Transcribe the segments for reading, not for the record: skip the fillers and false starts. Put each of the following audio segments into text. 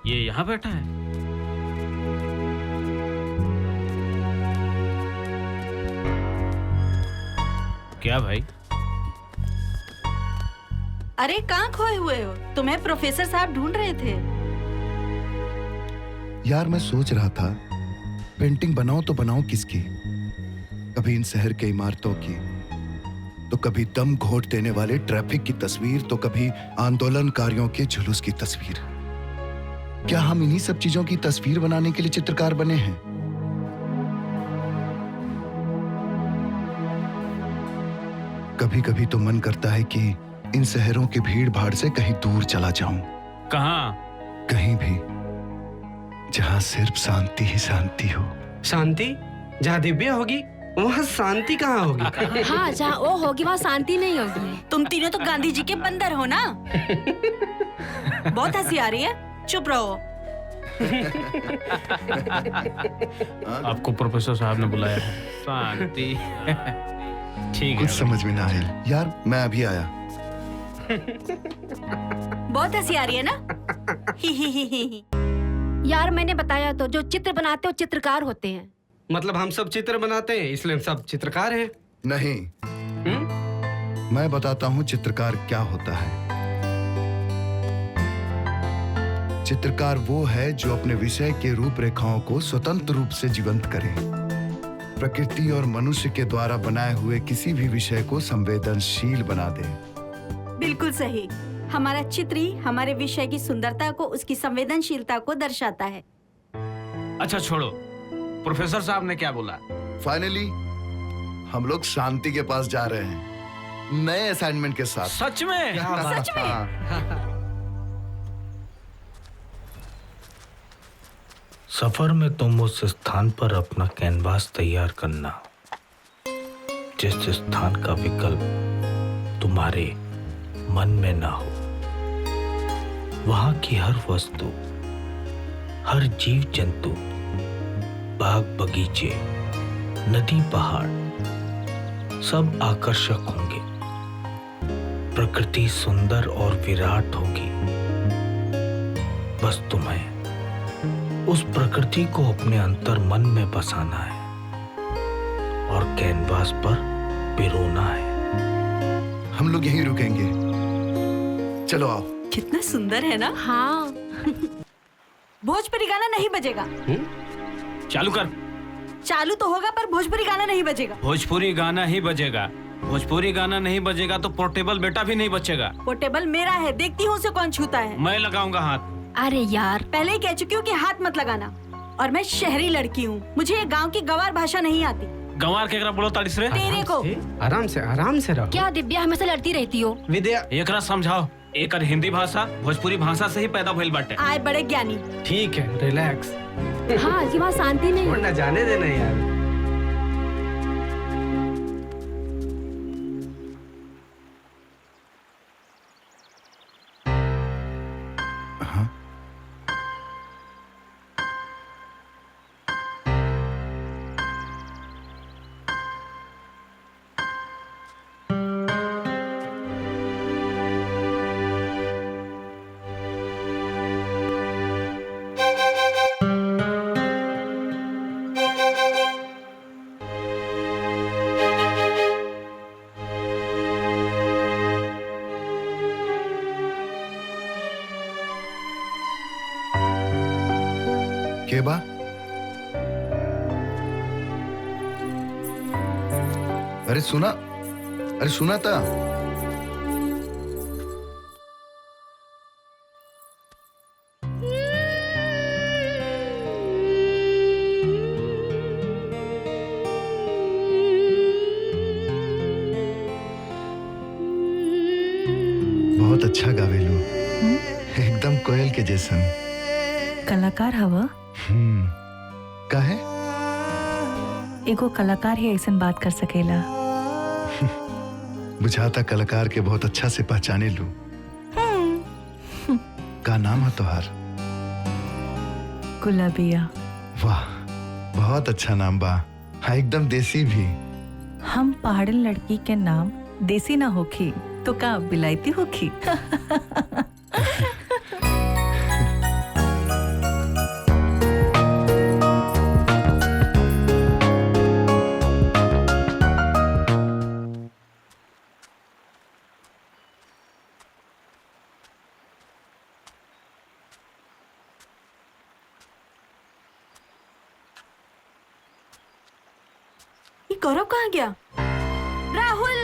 ये यहाँ बैठा है। क्या भाई? अरे कहाँ खोए हुए हो? तुम्हें प्रोफेसर साहब ढूंढ रहे थे। यार मैं सोच रहा था पेंटिंग बनाऊं तो बनाऊं किसकी? कभी इन शहर के इमारतों की, तो कभी दम घोट देने वाले ट्रैफिक की तस्वीर, तो कभी आंदोलनकारियों के जुलूस की तस्वीर। क्या हम इन्हीं सब चीजों की तस्वीर बनाने के लिए चित्रकार बने हैं? कभी कभी तो मन करता है कि इन शहरों की भीड़ भाड़ से कहीं दूर चला जाऊं। कहाँ? कहीं भी जहां सिर्फ शांति ही शांति हो। शांति? जहाँ दिव्य होगी वहाँ शांति कहाँ होगी? हाँ, जहाँ वो होगी वहाँ शांति नहीं होगी। तुम तीनों तो गांधी जी के बंदर हो ना। बहुत हंसी आ रही है, चुप रहो। आपको प्रोफेसर साहब ने बुलाया है। शांति। ठीक है। कुछ समझ में ना आए। यार मैं अभी आया। बहुत हंसी आ रही है ना। ही ही ही ही। यार मैंने बताया तो, जो चित्र बनाते हो चित्रकार होते हैं। मतलब हम सब चित्र बनाते हैं इसलिए हम सब चित्रकार हैं? नहीं, मैं बताता हूँ चित्रकार क्या होता है। चित्रकार वो है जो अपने विषय के रूपरेखाओं को स्वतंत्र रूप से जीवंत करे। प्रकृति और मनुष्य के द्वारा बनाए हुए किसी भी विषय को संवेदनशील बना दे। बिल्कुल सही। हमारा चित्र ही हमारे विषय की सुंदरता को, उसकी संवेदनशीलता को दर्शाता है। अच्छा छोड़ो, प्रोफेसर साहब ने क्या बोला? फाइनली हम लोग शांति के पास जा रहे हैं, नए असाइनमेंट के साथ। सच में? सच में? सफर में तुम उस स्थान पर अपना कैनवास तैयार करना जिस स्थान का विकल्प तुम्हारे मन में ना हो। वहां की हर वस्तु, हर जीव जंतु, बाग बगीचे, नदी पहाड़ सब आकर्षक होंगे। प्रकृति सुंदर और विराट होगी। बस तुम्हें उस प्रकृति को अपने अंतर मन में बसाना है और कैनवास पर पिरोना है। हम लोग यहीं रुकेंगे, चलो आओ। कितना सुंदर है ना। हाँ। भोजपुरी गाना नहीं बजेगा। चालू कर। चालू तो होगा पर भोजपुरी गाना नहीं बजेगा। भोजपुरी गाना ही बजेगा। भोजपुरी गाना नहीं बजेगा तो पोर्टेबल बेटा भी नहीं बचेगा। पोर्टेबल मेरा है, देखती हूँ उसे कौन छूता है। मैं लगाऊंगा हाथ। अरे यार, पहले ही कह चुकी हूँ कि हाथ मत लगाना। और मैं शहरी लड़की हूँ, मुझे ये गांव की गंवार भाषा नहीं आती। गंवार केकरा बोलो ताड़ीस रे? तेरे को। आराम से रहो। क्या दिव्या हमेशा लड़ती रहती हो? विद्या, एकरा समझाओ। एकर हिंदी भाषा भोजपुरी भाषा से ही पैदा भइल बाटे। आए बड़े ज्ञानी। ठीक है, रिलैक्स। हाँ, कि वहाँ शांति नहीं। वरना जाने देना यार। केबा, अरे सुना था। बहुत अच्छा गावेलू, एकदम कोयल के जैसन। कलाकार हवा। काहे? एगो कलाकार ही ऐसन बात कर सकेला। बुझाता कलाकार के बहुत अच्छा से पहचाने लू। का नाम है तोहार? गुलाबिया। वाह, बहुत अच्छा नाम बा। हाँ, एकदम देसी भी। हम पहाड़न लड़की के नाम देसी ना होखी तो का बिलायती होखी। ये गौरव कहाँ गया? राहुल,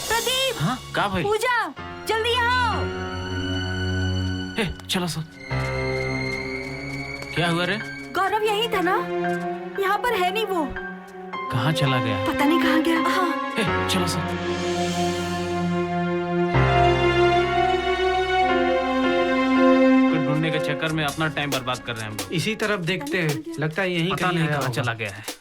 प्रदीप, हाँ का भाई? पूजा, जल्दी आओ। चलो सर। क्या हुआ रे? गौरव यही था ना? यहाँ पर है नहीं वो। कहाँ चला गया? पता नहीं कहाँ गया। हाँ। चलो सर। ढूंढने के चक्कर में अपना टाइम बर्बाद कर रहे हैं हम लोग। इसी तरफ देखते हैं, लगता है यहीं पता कहीं नहीं आया कहाँ होगा। चला गया है।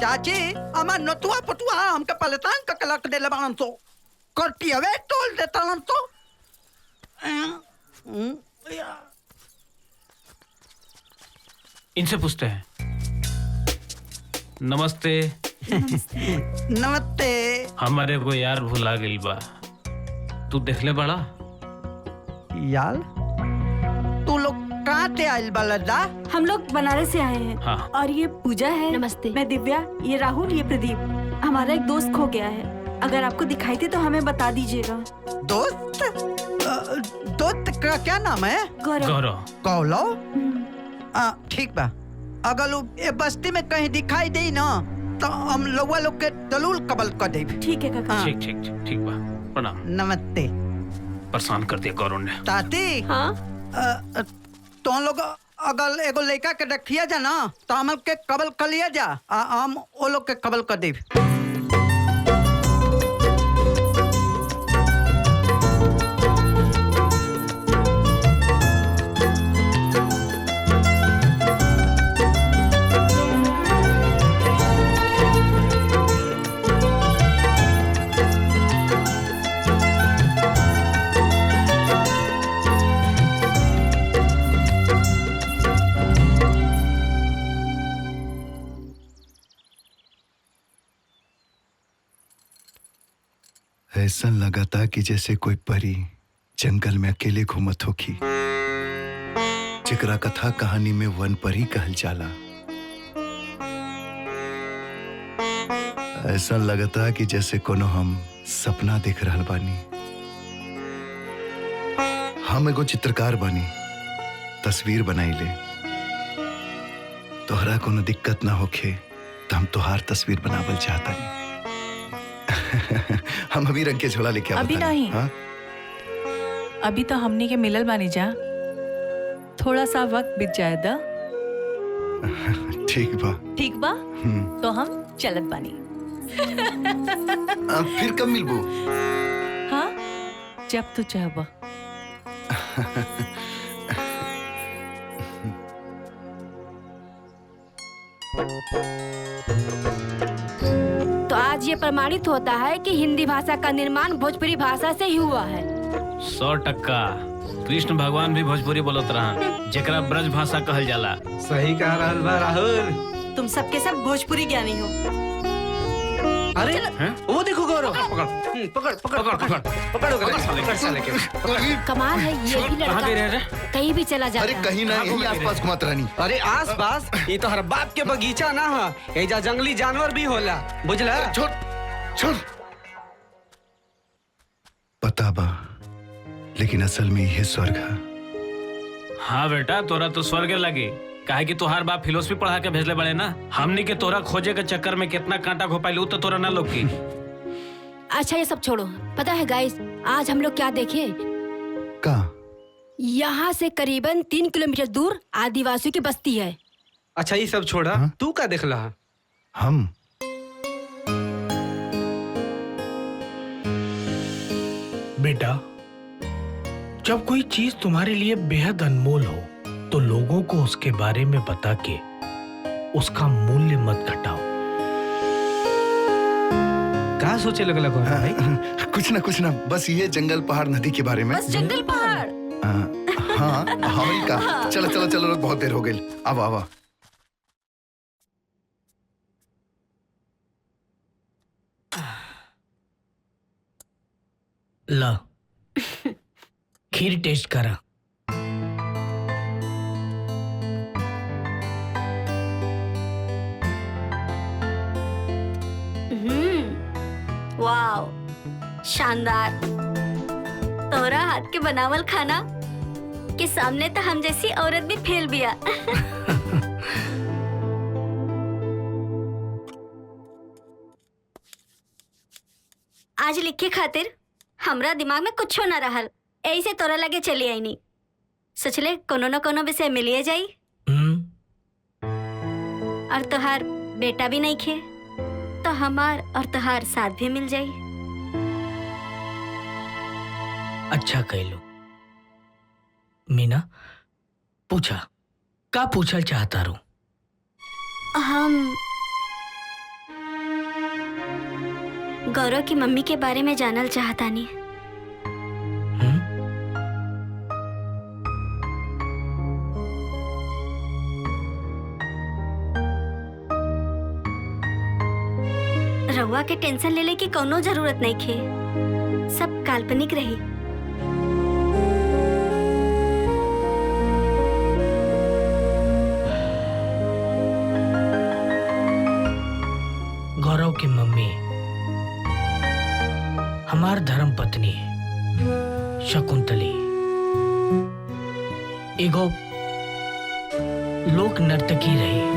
चाची अमा नतुआ पटुआ हमके पलटान का कलक दे लबान तो करती हवे तोल दे तलन तो इनसे पूछते हैं। नमस्ते। नमस्ते। हमारे को यार भुला गइल बा। तू देख ले बड़ा। यार तू लोग कहाँ से आइल बालदा? हम लोग बनारस से आए हैं। हाँ। और ये पूजा है। नमस्ते। मैं दिव्या, ये राहुल, ये प्रदीप। हमारा एक दोस्त खो गया है। अगर आपको दिखाई दे तो हमें बता दीजिएगा। दोस्त? दोस्त का क्या नाम है? गौरव। गौरव। गौरव? ठीक बा। अगर वो ये बस्ती में कहीं दिखाई दे ना तो हम लोग के दलूल कबल कर दे। ठीक है काका। ठीक ठीक ठीक ठीक बा। प्रणाम। नमस्ते। परेशान कर दिया गौरव ने। ताती हाँ तो लोग अगर एगो लड़का के रखिया जा ना तो हम के कबल कर लिया जा। हम वो लोग के कबल कर देब। ऐसा लगा था कि जैसे कोई परी जंगल में अकेले घूमत होखी, जेकरा कथा कहानी में वन परी कहल जाला। ऐसा लगता कि जैसे कोनो हम सपना देख रहल बानी। हम एगो चित्रकार बानी, तस्वीर बनाइले। तोहरा कोनो दिक्कत ना होखे तो हम तोहार तस्वीर बनावल चाहतानी। हम अभी रंग के झोला लेके अभी नहीं। हाँ? अभी तो हमनी के मिलल बानी जा, थोड़ा सा वक्त बीत जाए दा। ठीक बा। ठीक बा, तो हम चलत बानी। फिर कब मिलबू? हाँ, जब तू चाहबा। तो आज ये प्रमाणित होता है कि हिंदी भाषा का निर्माण भोजपुरी भाषा से ही हुआ है। 100%। कृष्ण भगवान भी भोजपुरी बोलत रहन, जेकरा ब्रज भाषा कहल जाला। सही कह रहल बा राहुल। तुम सबके सब भोजपुरी ज्ञानी हो। अरे हैं? वो देखो गौरव। पकड़ पकड़ पकड़ पकड़ पकड़ पकड़ साले के। कमाल है, ये भी कहाँ गए लड़का रे? कहीं भी चला जाता अरे है। कहीं ना, यही आसपास घुमात रहनी। अरे आस पास ये तो हर बाप के बगीचा ना है, एजा जंगली जानवर भी होला, बुझला? छोड़ छोड़। पता बा, लेकिन असल में यह स्वर्ग है। हाँ बेटा, तोरा तो स्वर्ग लगी। काहे कि तोहार बाप फिलोसफी पढ़ा के भेजले बड़े ना। हमनी के तोरा खोजे के चक्कर में कितना कांटा घोपाइलू तो तोरा ना लोकी। अच्छा ये सब छोड़ो, पता है गाइस आज हम लोग क्या देखे? का? यहाँ से करीबन 3 किलोमीटर दूर आदिवासियों की बस्ती है। अच्छा ये सब छोड़ा, हाँ? तू का देखला? हम बेटा, जब कोई चीज तुम्हारे लिए बेहद अनमोल हो तो लोगों को उसके बारे में बता के उसका मूल्य मत घटाओ। क्या सोचे लगला गौरव भाई? कुछ ना, बस ये जंगल पहाड़ नदी के बारे में। बस जंगल पहाड़। हाँ हवल का। चलो चलो चलो, बहुत देर हो गई। आवा आवा। ला खीर टेस्ट करा। शानदार। तोरा हाथ के बनावल खाना के सामने तो हम जैसी औरत भी फेल बिया। आज लिखे खातिर हमरा दिमाग में कुछ ना रहल, ऐसे तोरा लगे चली आई नहीं। सोचले कोनो न कोनो विषय मिलिए जाई। और तोहार बेटा भी नहीं खे तो हमार और तोहार साथ भी मिल जाई। अच्छा कहलो। मीना, पूछा का पूछल चाहता रू? हम गौरव की मम्मी के बारे में जानल चाहतानी। रउआ के टेंशन लेले की कोनो जरूरत नहीं खे, सब काल्पनिक रही। गौरव की मम्मी हमार धर्म पत्नी शकुंतली एगो लोक नर्तकी रही।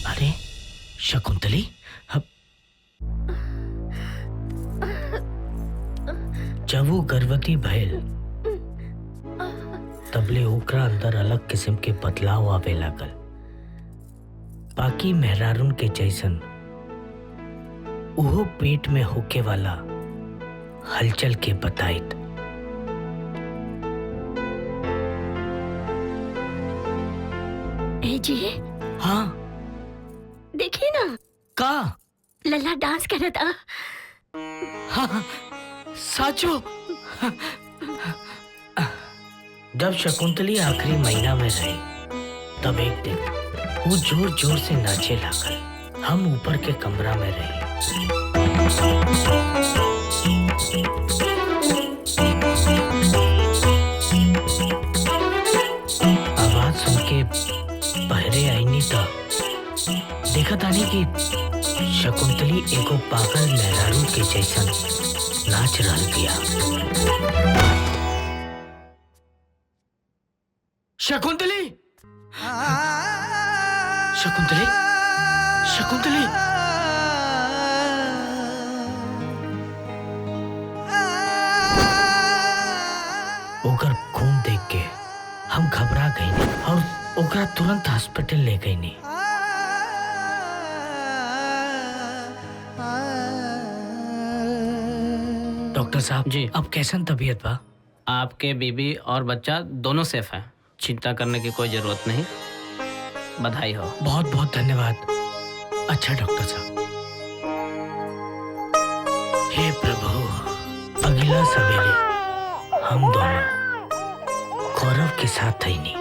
अरे शकुंतली, जब वो गर्भवती भइल तबले ओकरा अंदर अलग किस्म के बदलाव आवे लागल। बाकी मेहरारून के जैसन उहो पेट में होके वाला हलचल के बताइत। जी हाँ, देखिए ना, का लल्ला डांस कर रहा था। हाँ, साचो। जब शकुंतली आखिरी महीना में रही तब एक दिन वो जोर जोर से नाचे लागल। हम ऊपर के कमरा में रहे। आवाज सुन के बहरे आईनी था, देखा तानी कि शकुंतली एगो पागल मेहरारू के जैसन नाच रहल बिया। शकुंतली, शकुंतली, शकुंतली। ओकर खून देख के हम घबरा गई और ओकरा तुरंत हॉस्पिटल ले गई नहीं। डॉक्टर साहब जी, अब कैसन तबीयत बा? आपके बीबी और बच्चा दोनों सेफ हैं, चिंता करने की कोई जरूरत नहीं। बधाई हो। बहुत बहुत धन्यवाद। अच्छा डॉक्टर साहब। हे प्रभु, अगला सवेरे हम दोनों गौरव के साथ ही नहीं।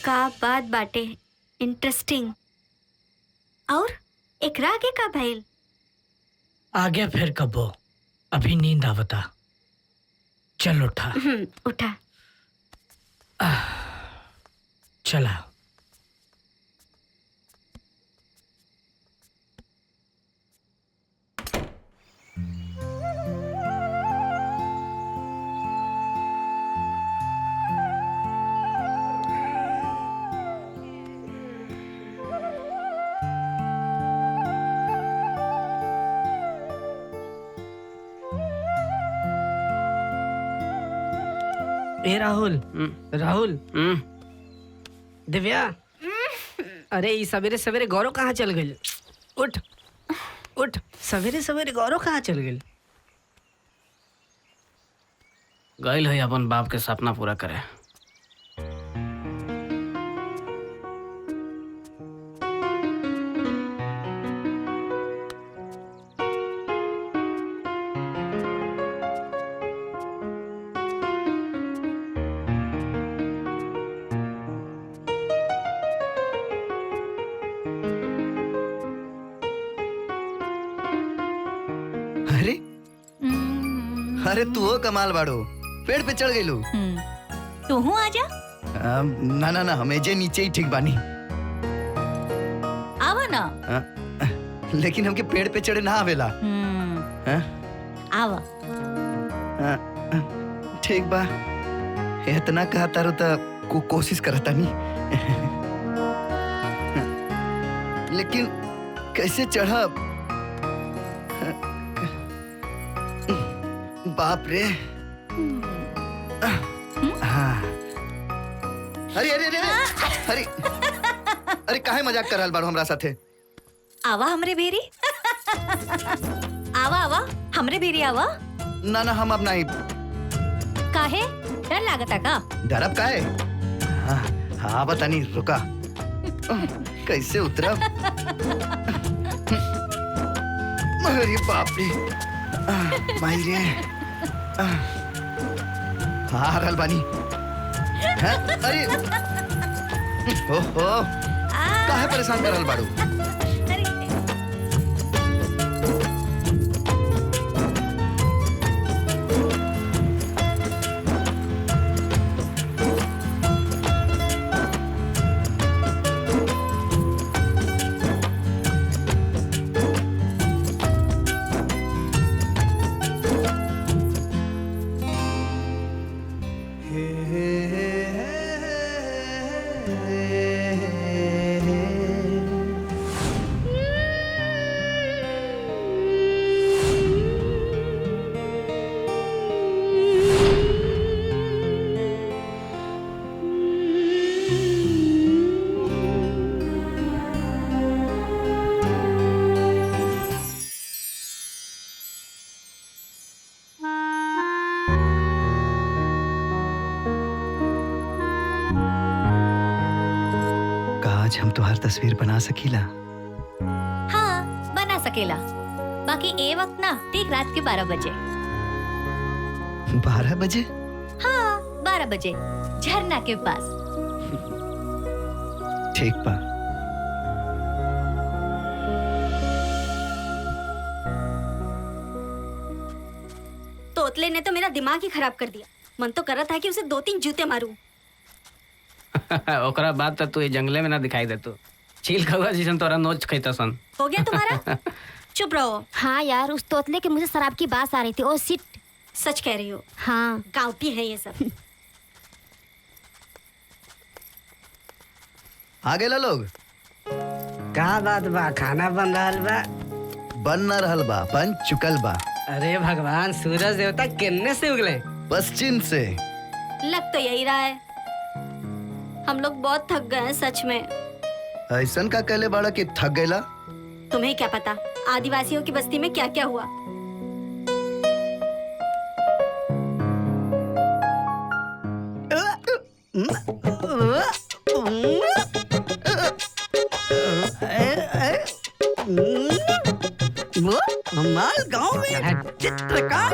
का बात बाटे, इंटरेस्टिंग। और एकरा आगे का भइल? आगे फिर कबो, अभी नींद आवता। चल उठा। उठा। चला। ए राहुल राहुल दिव्या अरे ये सवेरे सवेरे गौरव कहाँ चल गई? उठ उठ, सवेरे सवेरे गौरव कहाँ चल गई? गइल है अपन बाप के सपना पूरा करे। अरे अरे तू हो कमाल बाड़ो, पेड़ पे चढ़ गईलू। तू हूँ आजा। ना ना ना, हमें जे नीचे ही ठीक बानी। आवा ना। लेकिन हमके पेड़ पे चढ़े ना आवेला। आवा। ठीक बा, इतना कहा तारो ता कोशिश करता नहीं। लेकिन कैसे चढ़ा? बाप रे। हाँ। अरे अरे अरे अरे अरे काहे मजाक कर रहल बाड़ो हमरा साथे? आवा हमरे भेरी। आवा आवा हमरे भेरी आवा। ना ना, हम अब नहीं। काहे? डर लागता का? डरब काहे? हाँ हाँ, बता नहीं, रुका। कैसे उतरब? अरे बाप रे, माई रे। हाँ रहल बानी। अरे ओहो, काहे परेशान कर रहल बाड़ू? आज हम तुम्हारी तस्वीर बना सकीला? हाँ बना सकेला, बाकी ए वक्त ना ठीक रात के 12 बजे। 12 बजे? हाँ 12 बजे झरना के पास। ठीक बा। तोतले ने तो मेरा दिमाग ही खराब कर दिया। मन तो कर रहा था कि उसे 2-3 जूते मारूं। ओकरा बाद तो तू ये जंगले में ना दिखाई दे। तू चील खवा जिसन तोरा नोच खैता सन। हो गया तुम्हारा? चुप रहो। हाँ यार, उस तोतले के मुझे शराब की बात आ रही थी। ओ सिट। सच कह रही हो। हाँ गाँवटी है ये सब। आ गेला लोग? का बात बा? खाना बन रहल बा? बन ना रहल बा, बन चुकल बा। अरे भगवान, सूरज देवता किन्ने से उगले? पश्चिम से। लग तो यही रहा है। हम लोग बहुत थक गए हैं सच में। ऐसन का कहले बाड़ा कि थक गईला? तुम्हें क्या पता आदिवासियों की बस्ती में क्या क्या हुआ। हमारे गांव में चित्रकार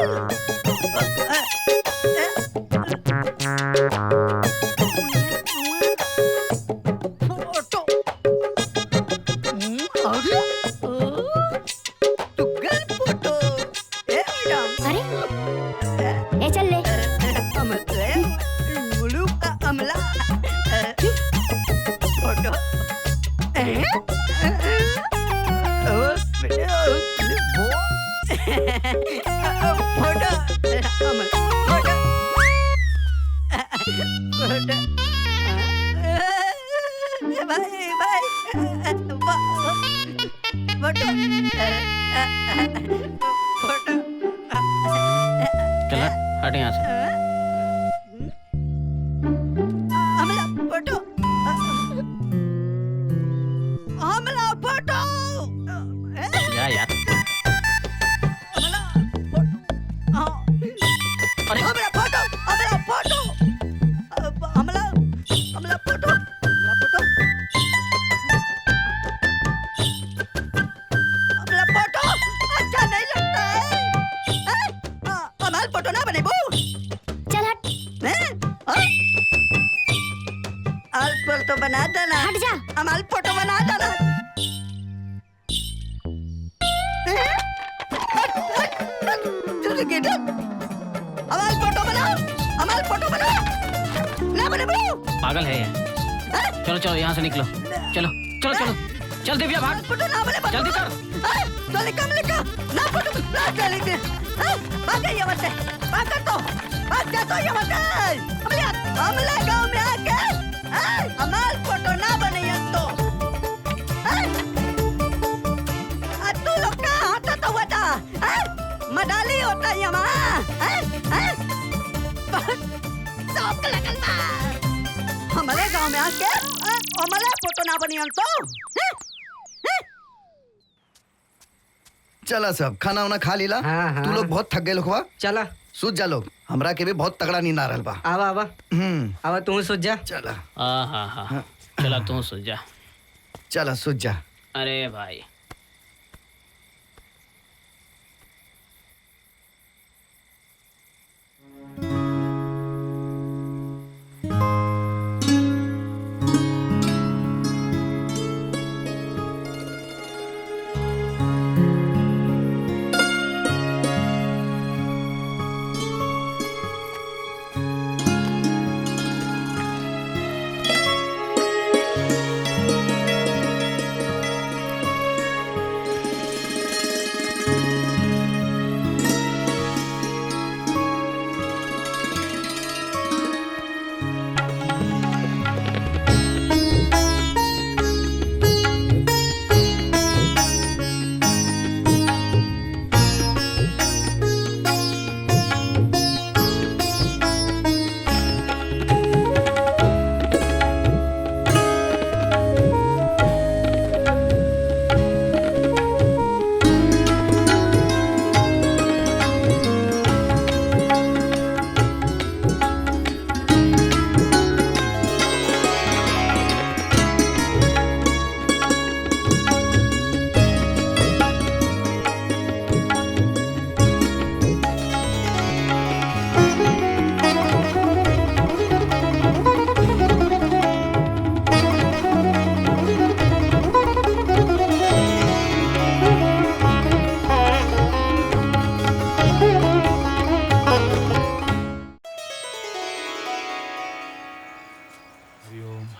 चला हट यहाँ से। अरे हमरा फोटो हमरा फोटो हमला हमला फोटो हमला फोटो हमला फोटो अच्छा नहीं लगता है हमारा फोटो ना बने बू चल हट। फोटो बना देना हट जा। हमारा फोटो बना देना हमारा फोटो बनाओ हमारा फोटो बनाओ ना बने बू पागल है ये। चलो चलो यहाँ से निकलो, चलो चलो चलो चल दिव्या भाग, फोटो ना बने जल्दी कर। चल कम लिखा ना फोटो ना चल दे भाग ये मत भाग कर तो भाग जा तो ये मत हमला गांव में आके हमार फोटो ना बने तो तू लोग का हाथ तो बता मडाली होता है यहाँ सब लगन बा हमारे गांव में आके हमारा फोटो ना बनी तो चला सब खाना वाना खा लीला। हाँ। तू लोग बहुत थक गए लोगवा, चला सूत जा लोग। हमरा के भी बहुत तगड़ा नींद आ रहल बा। आवा आवा आवा तू सोच जा। चला हाँ चला तू सो जा। चला सूत जा। अरे भाई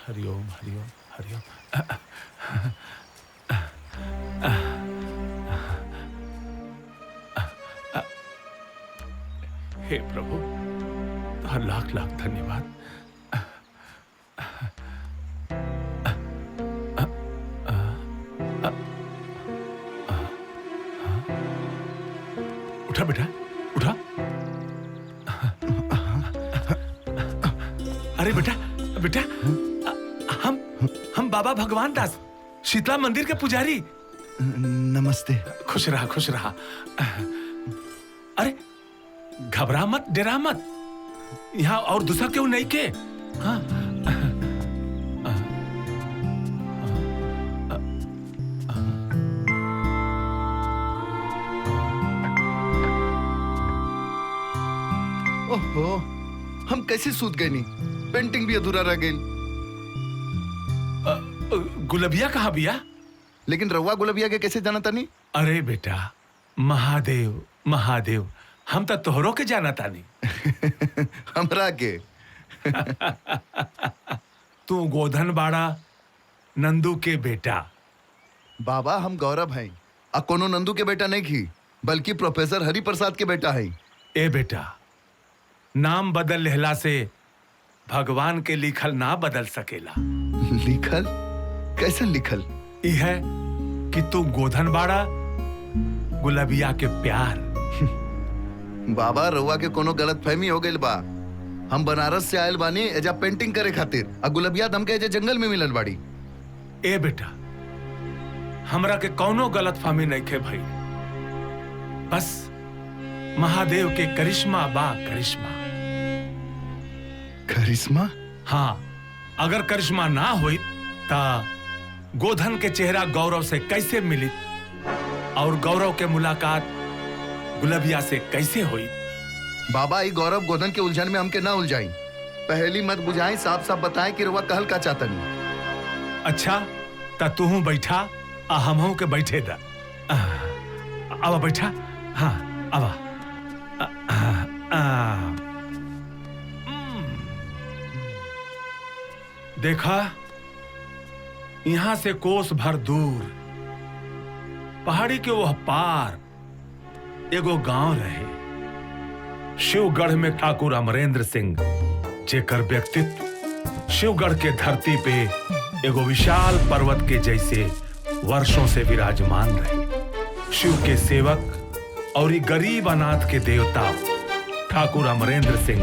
हरिओम हरिओम हरिओम। हे प्रभु, लाख लाख धन्यवाद। उठा बेटा उठा। अरे बेटा बेटा, हम बाबा भगवान दास, शीतला मंदिर के पुजारी। नमस्ते। खुश रहा खुश रहा। अरे घबरा मत, डरा मत, यहाँ और दूसरा क्यों नहीं के। हाँ ओहो, हम कैसे सूत गए नहीं, पेंटिंग भी अधूरा रह गई। गुलबिया कहाँ बिया? लेकिन रउआ गुलबिया के कैसे जाना तानी? अरे बेटा, महादेव महादेव, हम तो तोहरों के जाना तानी। हमरा के। तू गोधन बाड़ा नंदू के बेटा। बाबा हम गौरव हैं, आ कोनो नंदू के बेटा नहीं की, बल्कि प्रोफेसर हरि प्रसाद के बेटा है। ए बेटा, नाम बदल लेहला से भगवान के लिखल ना बदल सकेला। लिखल? कैसे लिखल? यह है कि तू गोधन बाड़ा गुलबिया के प्यार। बाबा रउआ के कोनो गलत फहमी हो गई बा। हम बनारस से आयल बानी एजा पेंटिंग करे खातिर, आ गुलबिया हमके एजा जंगल में मिलल बाड़ी। ए बेटा, हमरा के कौनो गलत फहमी नहीं खे भाई। बस महादेव के करिश्मा बा करिश्मा। करिश्मा? हाँ, अगर करिश्मा ना हुई ता गोधन के चेहरा गौरव से कैसे मिली और गौरव के मुलाकात गुलबिया से कैसे हुई? बाबा ई गौरव गोधन के उलझन में हमके ना उलझाई। पहली मत बुझाई, साफ साफ बताएं कि रुआ कहल का चाहतनी। अच्छा ता तू बैठा आ हमहू के बैठे दा। आवा बैठा। हाँ आवा। देखा, यहां से कोस भर दूर पहाड़ी के वह पार एगो गांव रहे। शिवगढ़ में ठाकुर अमरेंद्र सिंह, जेकर व्यक्तित्व शिवगढ़ के धरती पे एगो विशाल पर्वत के जैसे वर्षों से विराजमान रहे। शिव के सेवक और ये गरीब अनाथ के देवता ठाकुर अमरेंद्र सिंह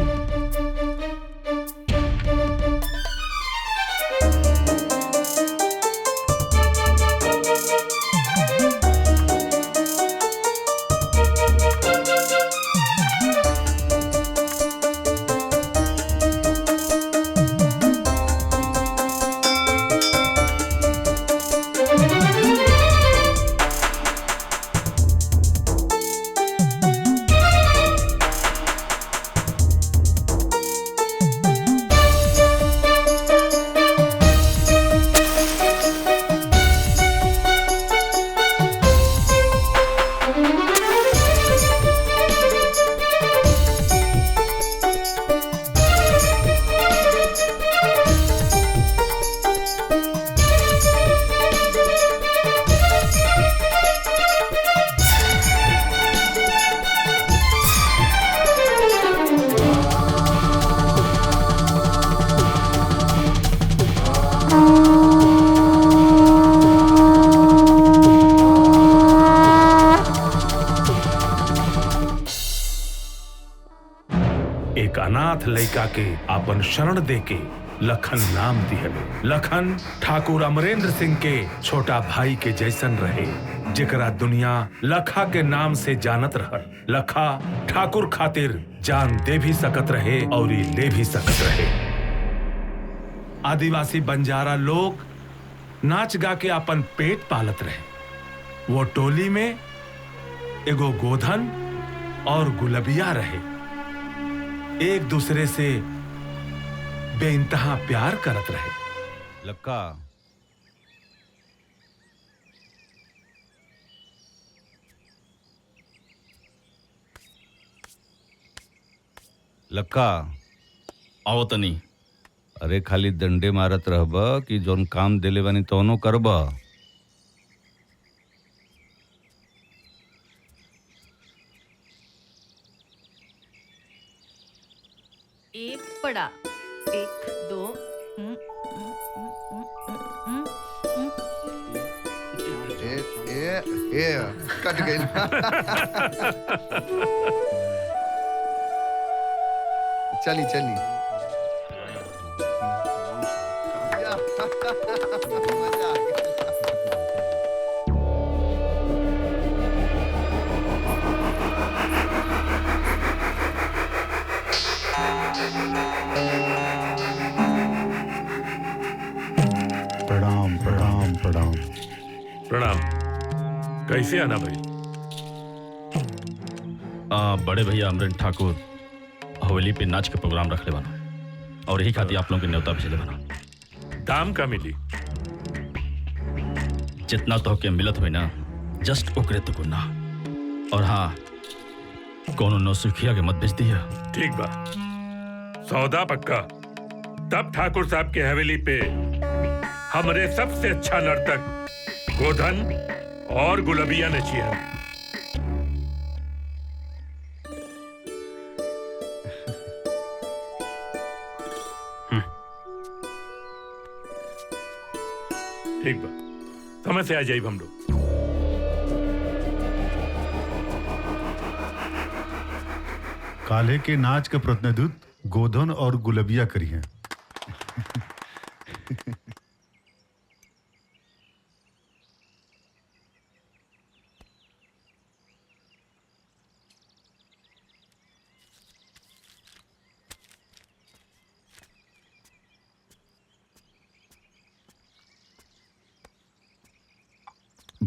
एक अनाथ लड़का के आपन शरण देके लखन नाम दिहले। लखन ठाकुर अमरेंद्र सिंह के छोटा भाई के जैसन रहे, जेकरा दुनिया लखा के नाम से जानत रहल। लखा ठाकुर खातिर जान दे भी सकत रहे और ले भी सकत रहे। आदिवासी बंजारा लोग नाच गा के अपन पेट पालत रहे। वो टोली में एगो गोधन और गुलबिया रहे। एक दूसरे से बेइंतहा प्यार करत रहे। लक्का, लक्का आओ तनी। अरे खाली डंडे मारत रहब कि जोन काम देले बानी तोनो करब? एक पड़ा, एक दो, कट गई। चली चली। मजा आ गया। प्रणाम प्रणाम प्रणाम। प्रणाम। कैसे आना भाई? बड़े भैया अमरेंद्र ठाकुर हवेली पे नाच के प्रोग्राम रख ले बना और यही खातिर आप लोगों के न्योता भेजले बना। दाम का मिली? जितना तो के मिलत हुई ना, जस्ट ओकरे तो को ना। और हाँ, कोनो नौसिखिया के मत बेच दिया। ठीक बा, सौदा पक्का। तब ठाकुर साहब के हवेली पे हमरे सबसे अच्छा नर्तक गोधन और गुलबिया नचिया। ठीक बा, समय से आ जाइब हम लोग। काल्हे के नाच के प्रतिनिधित्व गोधन और गुलबिया करी हैं।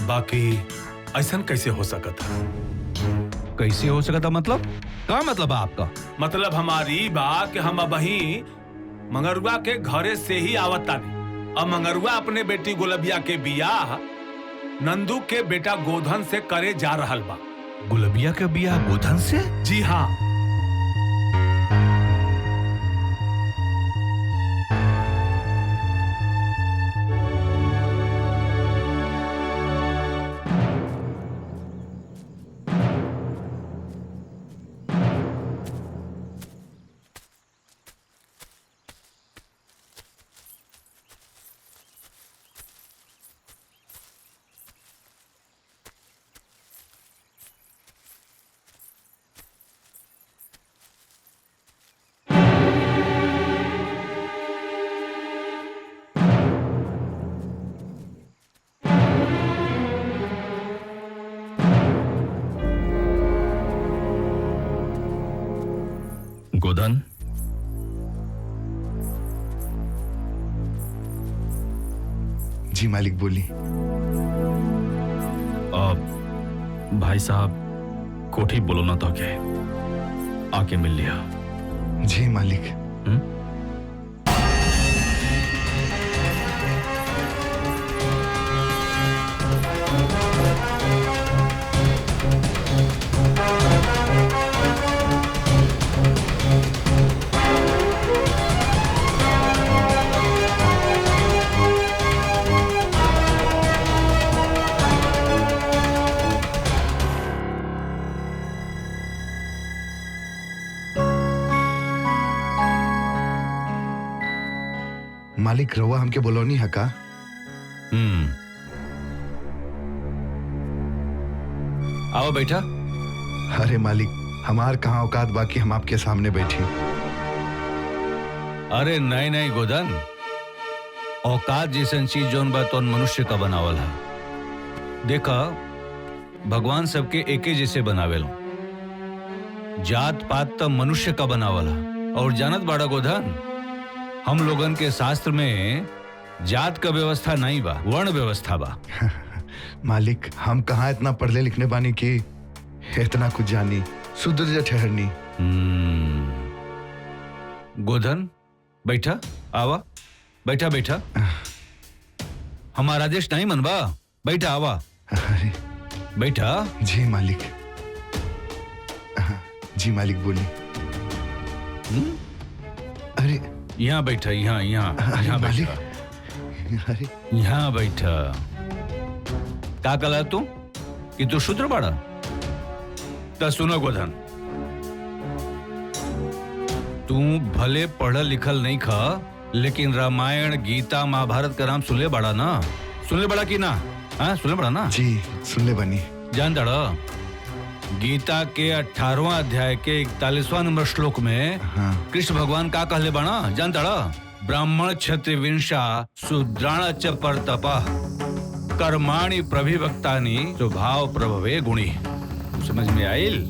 बाकी ऐसा कैसे हो सकता? कैसे हो सकता मतलब? क्या मतलब है आपका? मतलब हमारी बा कि हम अब ही मंगरुआ के घरे से ही आवत तानी। अब मंगरुआ अपने बेटी गुलबिया के बियाह नंदू के बेटा गोधन से करे जा रहल बा। गुलबिया के बियाह गोधन से? जी हाँ। गोधन, जी मालिक बोली। भाई साहब कोठी बोलो ना तो क्या आके मिल लिया। जी मालिक। मालिक रवा हमके बोलोनी है का? आओ बैठा। अरे मालिक हमार कहाँ औकात बाकी हम आपके सामने बैठी। अरे नहीं नहीं गोधन, औकात जैसन चीज जोन बा तो मनुष्य का बनावल है। देखा भगवान सबके एके जैसे बनावेलो, जात पात तो मनुष्य का बनावल है। और जानत बाड़ा गोधन, हम लोगन के शास्त्र में जात का व्यवस्था नहीं बा, वर्ण व्यवस्था बा। मालिक हम कहाँ इतना पढ़ले लिखने बानी की इतना कुछ जानी, सुधर ठहरनी। गोधन बैठा, आवा बैठा बैठा। हमारा आदेश नहीं मनवा, बैठा आवा। बैठा। जी मालिक। जी मालिक बोली। अरे यहाँ बैठा, यहाँ यहाँ यहाँ बैठा, यहाँ बैठा। का कला तू कि तू शूद्र बाड़ा? तो सुनो गोधन, तू भले पढ़ल लिखल नहीं खा, लेकिन रामायण गीता महाभारत का नाम सुनले बड़ा ना? सुनले बड़ा की ना? हाँ सुनले बड़ा ना? जी सुनले बनी। जान दड़ा गीता के 18वां अध्याय के 41वां नंबर श्लोक में कृष्ण भगवान का कहले बना जान दड़ा? ब्राह्मण क्षत्रिय विंशा शूद्राण च परतपः कर्माणि प्रभिवक्तानि स्वभाव प्रभवे गुणी। समझ में आइल?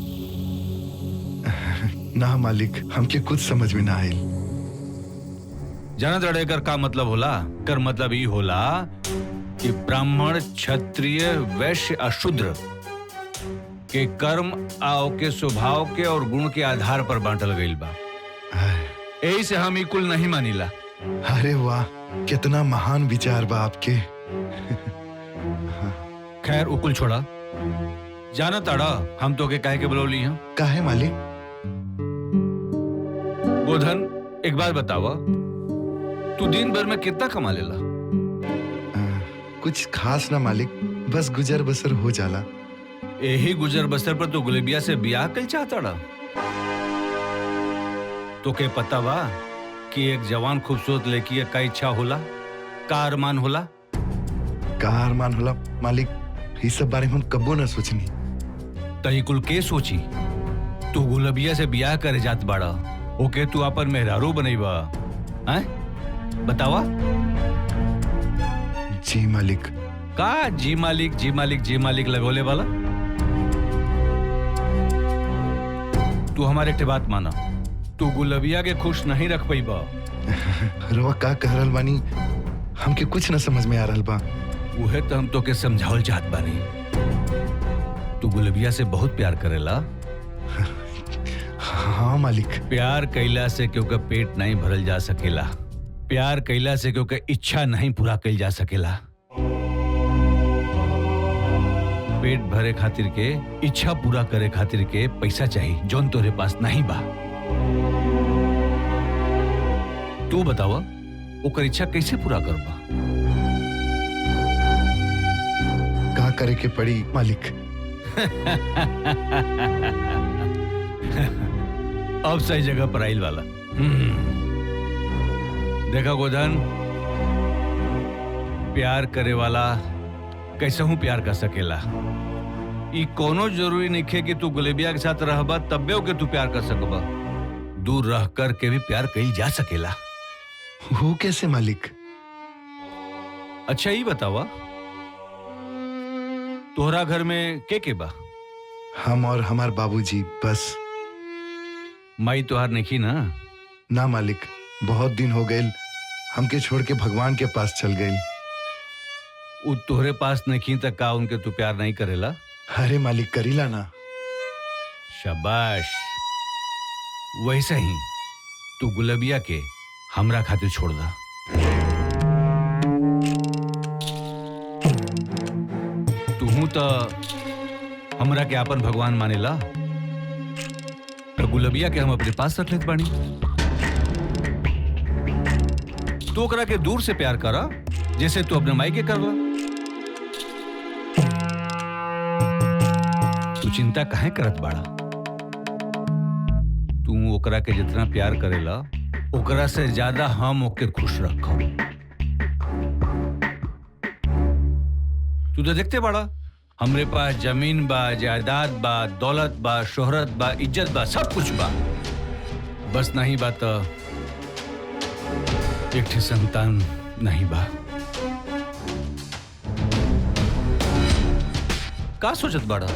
ना मालिक हमके कुछ समझ में ना आइल। जाना दड़े कर का मतलब होला? कर मतलब ये होला कि ब्राह्मण क्षत्रिय वैश्य अशूद्र के कर्म आओ के स्वभाव के और गुण के आधार पर बांटल गईल बा। यही से हम कुल नहीं मानिला। अरे वाह कितना महान विचार बा आपके। खैर उकुल छोड़ा, जाना ताड़ा हम तो के काहे के बुलौली हैं? काहे मालिक? गोधन एक बात बतावा, तू दिन भर में कितना कमा लेला? कुछ खास ना मालिक, बस गुजर बसर हो जाला। यही गुजर बसर पर तो गुलबिया से बियाह कल चाहता रहा। तो के पता बा कि एक जवान खूबसूरत लड़की का इच्छा होला, का अरमान होला? का अरमान होला मालिक? ये सब बारे में हम कबो ना सोचनी। तही कुल के सोची? तू गुलबिया से बियाह करे जात बाड़ा, ओके तू अपन मेहरारू बनईबा, हैं? बतावा। जी मालिक। का जी मालिक जी मालिक जी मालिक लगोले वाला? तू हमारे एक बात माना, तू गुलबिया के खुश नहीं रख पाई बा। रवा का कह रहल बानी? हमके कुछ न समझ में आ रहल बा। उहे तो हम तो के समझावल चाहत बानी। तू गुलबिया से बहुत प्यार करेला। हाँ मालिक। प्यार कैला से क्योंकि पेट नहीं भरल जा सकेला। प्यार कैला से क्योंकि इच्छा नहीं पूरा कैल जा सकेला। पेट भरे खातिर के, इच्छा पूरा करे खातिर के पैसा चाहिए, जोन तोरे पास नहीं बा। तू बतावा ओकर इच्छा कैसे पूरा करबा? का करे के पड़ी मालिक? अब सही जगह पर आइल वाला। देखा गोधन, प्यार करे वाला कैसे हूं प्यार कर सकेला। ई कोनो जरूरी नहीं है कि तू गुलेबिया के साथ रहबा तब्बे के तू प्यार कर सकबा। दूर रह कर के भी प्यार कईल जा सकेला। वो कैसे मालिक? अच्छा ही बतावा, तोहरा घर में के बा? हम और हमार बाबूजी बस। माई तोहार नहीं ना? ना मालिक, बहुत दिन हो गए हमके छोड़ के भगवान के पास चल गए। उ तोहरे पास नहीं तक का उनके तू प्यार नहीं करेला? अरे मालिक करीला ना। शाबाश। वैसे ही तू गुलबिया के हमरा खातिर छोड़ दा। तू तो हमरा के आपन भगवान मानेला, तो गुलबिया के हम अपने पास रख लेत बानी। तू ओकरा के दूर से प्यार करा जैसे तू अपने माई के करला। तू चिंता काहे करत बाड़ा? तू ओकरा के जितना प्यार करेला ओकरा से ज्यादा हम ओके खुश रखो। तू तो देखते बाड़ा, हमरे पास जमीन बा, जायदाद बा, दौलत बा, शोहरत बा, इज्जत बा, सब कुछ बा। बस नहीं बा तो एक ठे संतान नहीं बा। का सोचत बाड़ा?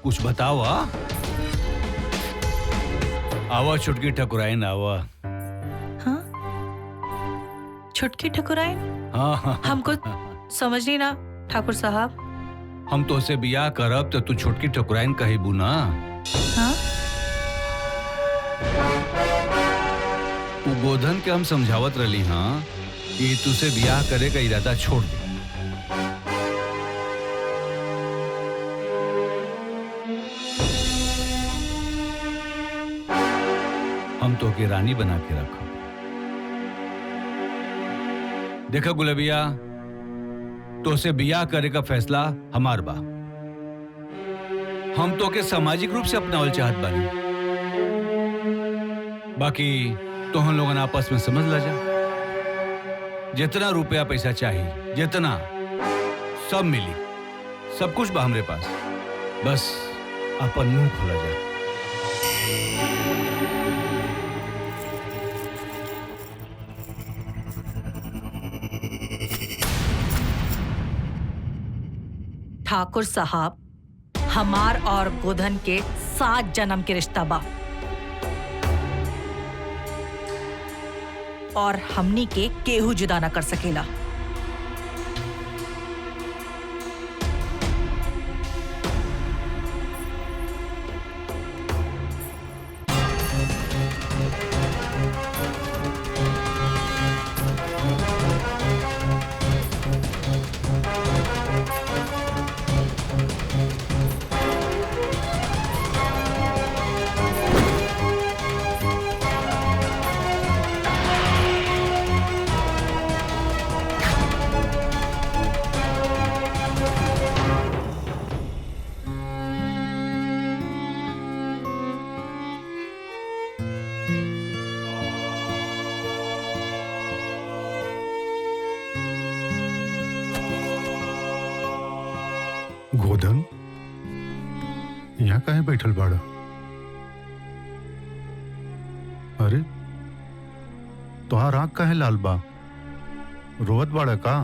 कुछ बतावा। आवा छुटकी ठकुराइन आवा। हाँ? छुटकी ठकुराइन? हाँ। हमको समझ नहीं ना ठाकुर साहब। हम तो से बियाह करब तो तू छुटकी ठकुराइन कहिबू ना। हाँ? वो गोधन के हम समझावत रही हाँ कि तुसे बियाह करे का इरादा छोड़ दे। हम तो के रानी बना के रखो। देखो गुलबिया, तो से बियाह करे का फैसला हमार बा। हम तो के सामाजिक रूप से अपनावल चाहत बानी। बाकी तो हम लोगन आपस में समझ ला जा। जितना रुपया पैसा चाहिए, जितना सब मिली, सब कुछ बा हमरे पास। बस अपन मुंह खोला जा। ठाकुर साहब, हमार और गोधन के 7 जन्म के रिश्ता बा और हमनी के केहू जुदा ना कर सकेला। गोधन, यहाँ काहे बैठल बाड़ा? अरे तोहार आँख काहे लाल बा? रोवत बाड़ा का?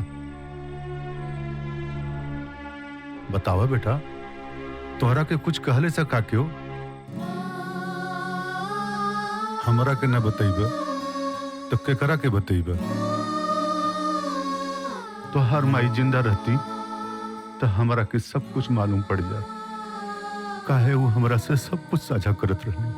बतावा बेटा, तोहरा के कुछ कहले से का क्यों? हमरा के न बतईबा तो केकरा के बतईबा? तो हर माई जिंदा रहती तो हमारा के सब कुछ मालूम पड़ जाए काहे वो हमरा से सब कुछ साझा करत रहनी।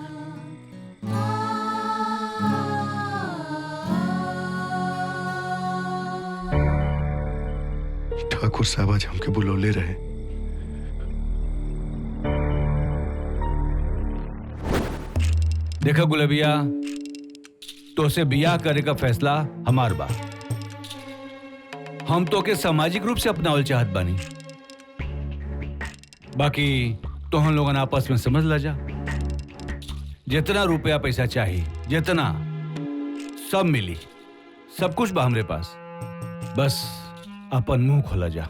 ठाकुर साहब आज हमके बुलौले रहे। देखा गुलबिया, तो से बियाह करे का फैसला हमार बा। हम तो के सामाजिक रूप से अपनावल चाहत बानी, बाकी तो हम लोगन आपस में समझ ला जा। जितना रुपया पैसा चाहिए जितना सब मिली, सब कुछ बा हमरे पास, बस अपन मुंह खोला जा।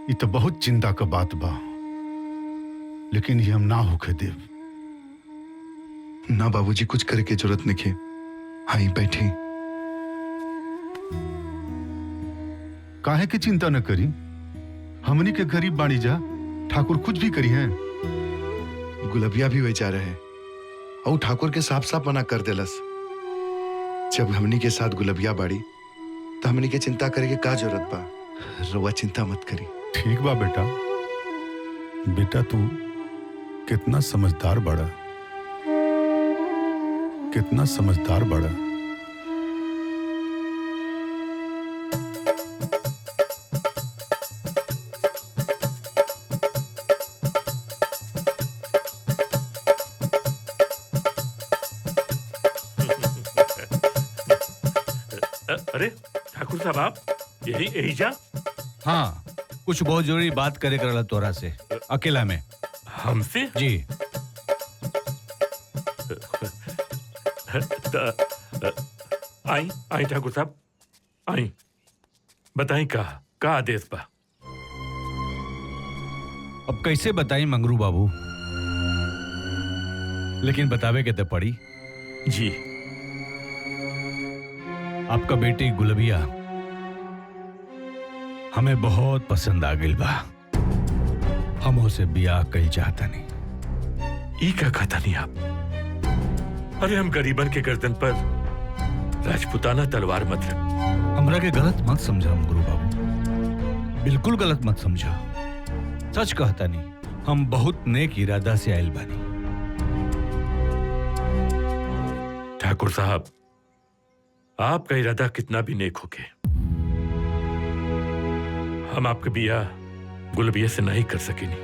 ये तो बहुत चिंता का बात बा, लेकिन ये हम ना होके देव। ना बाबूजी, कुछ करे के जरूरत नहीं। हाँ बैठी। काहे की चिंता न करी, हमनी के गरीब बाणी जा, ठाकुर कुछ भी करी हैं। गुलबिया भी वही जा रहे और ठाकुर के साफ साफ मना कर देलस। जब हमनी के साथ गुलबिया बाड़ी तो हमनी के चिंता करे के का जरूरत बा। रउआ चिंता मत करी। ठीक बा बेटा। बेटा तू कितना समझदार बड़ा, कितना समझदार बड़ा। अरे ठाकुर साहब, आप यही जा? हाँ, कुछ बहुत जरूरी बात करे करला तोरा से, अकेला में। हमसे? जी। आई आई ठाकुर साहब, आई बताई का आदेश बा। अब कैसे बताई मंगरू बाबू, लेकिन बतावे के तो पड़ी। जी। आपका बेटी गुलबिया हमें बहुत पसंद आ गई बा। हम उसे बियाह कई चाहता नहीं। ई का कहता नहीं आप? अरे हम गरीबन के गर्दन पर राजपुताना तलवार मत रख। हमरा के गलत मत समझा मंगरू बाबू, बिल्कुल गलत मत समझा। सच कहता नहीं, हम बहुत नेक इरादा से आयल बानी। ठाकुर साहब, आपका इरादा कितना भी नेक होके, हम आपका बियाह गुलबिया से नहीं कर सकेंगे।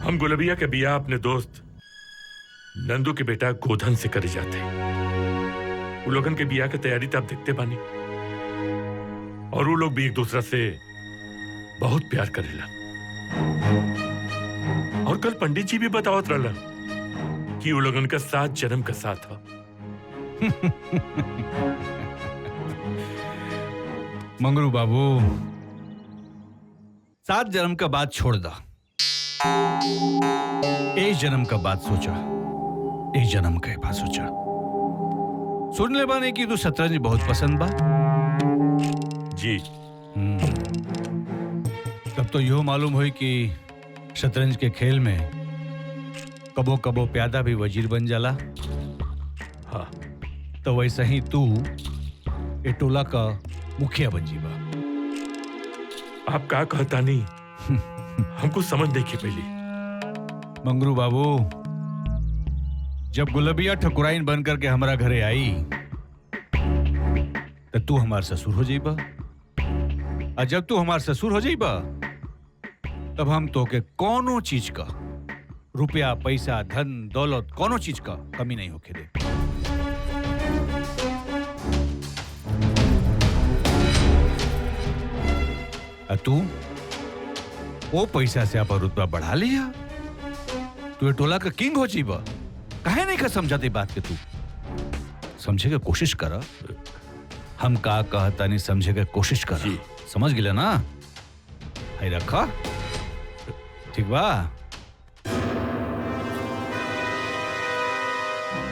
हम गुलबिया के बियाह अपने दोस्त नंदू के बेटा गोधन से करे जाते। वो लोगन के बियाह की तैयारी तो आप देखते बानी, और वो लोग भी एक दूसरा से बहुत प्यार करेला। और कल पंडित जी भी बतावत रहला कि वो लोगन का 7 जन्म का साथ हो। मंगरू बाबू, 7 जन्म का बात छोड़ दा, एक जन्म का बात सोचा। एक जन्म का बात सोचा। सुन ले बाने की तू शतरंज बहुत पसंद बा। जी। तब तो यो मालूम हुई कि शतरंज के खेल में कबो कबो प्यादा भी वजीर बन जाला। हाँ, तो वैसे ही तू ए टोला का मुखिया बन जीबा। आप का कहता नहीं, हमको समझ नहीं की पहली। मंगरू बाबू, जब गुलबिया ठकुराइन बन करके हमारा घरे आई तो तू हमार ससुर हो जाइबा, और जब तू हमार ससुर हो जाइबा तब हम तो के कोनो चीज का, रुपया पैसा धन दौलत, कोनो चीज का कमी नहीं होके दे। तू वो पैसा से आप रुतबा बढ़ा लिया, तू ये टोला का किंग हो जीबा। काहे नहीं का समझाती बात के? तू समझे के कोशिश कर। हम का कहता नहीं, समझे के कोशिश कर। समझ गिला ना? है रखा ठीक बा।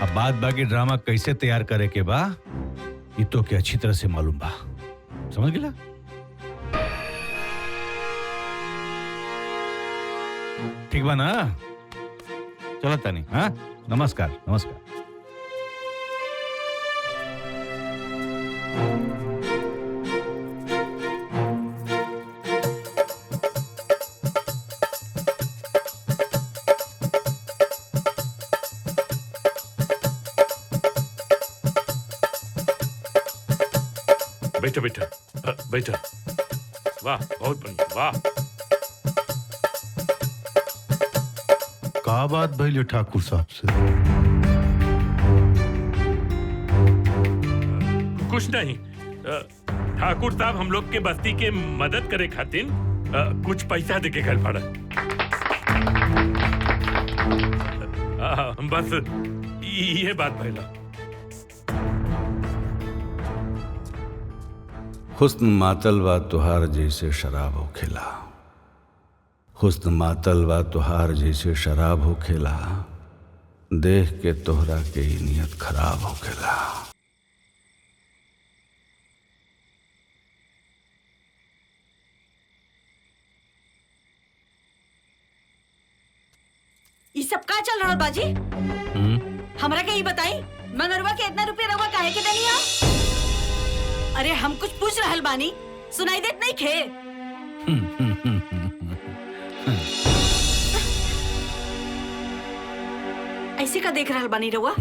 अब बात बाकी ड्रामा कैसे तैयार करे के बा, ये तो के अच्छी तरह से मालूम बा। समझ गिला? ठीक बा ना? चलो तानी। हाँ, नमस्कार नमस्कार। बैठो बेटा, बैठो। वाह, बहुत बढ़िया, वाह। का बात भइल ठाकुर साहब से? कुछ नहीं। ठाकुर साहब हम लोग के बस्ती के मदद करे खातिर कुछ पैसा देके गल पड़ा। बस ये बात भइला। हुस्न मातल बा तुहार जैसे शराब होखेला, हुस्न मातल बा तुहार जैसे शराब होखेला, देख के तोहरा के ही नियत खराब होखेला। ये सब का चल रहा बाजी? हमरा के ही बताई, मंगरवा के इतना रुपया रवा काहे के देनी है? अरे हम कुछ पूछ रहल बानी, सुनाई देत नहीं खे? ऐसे का देख रहल बानी रवा?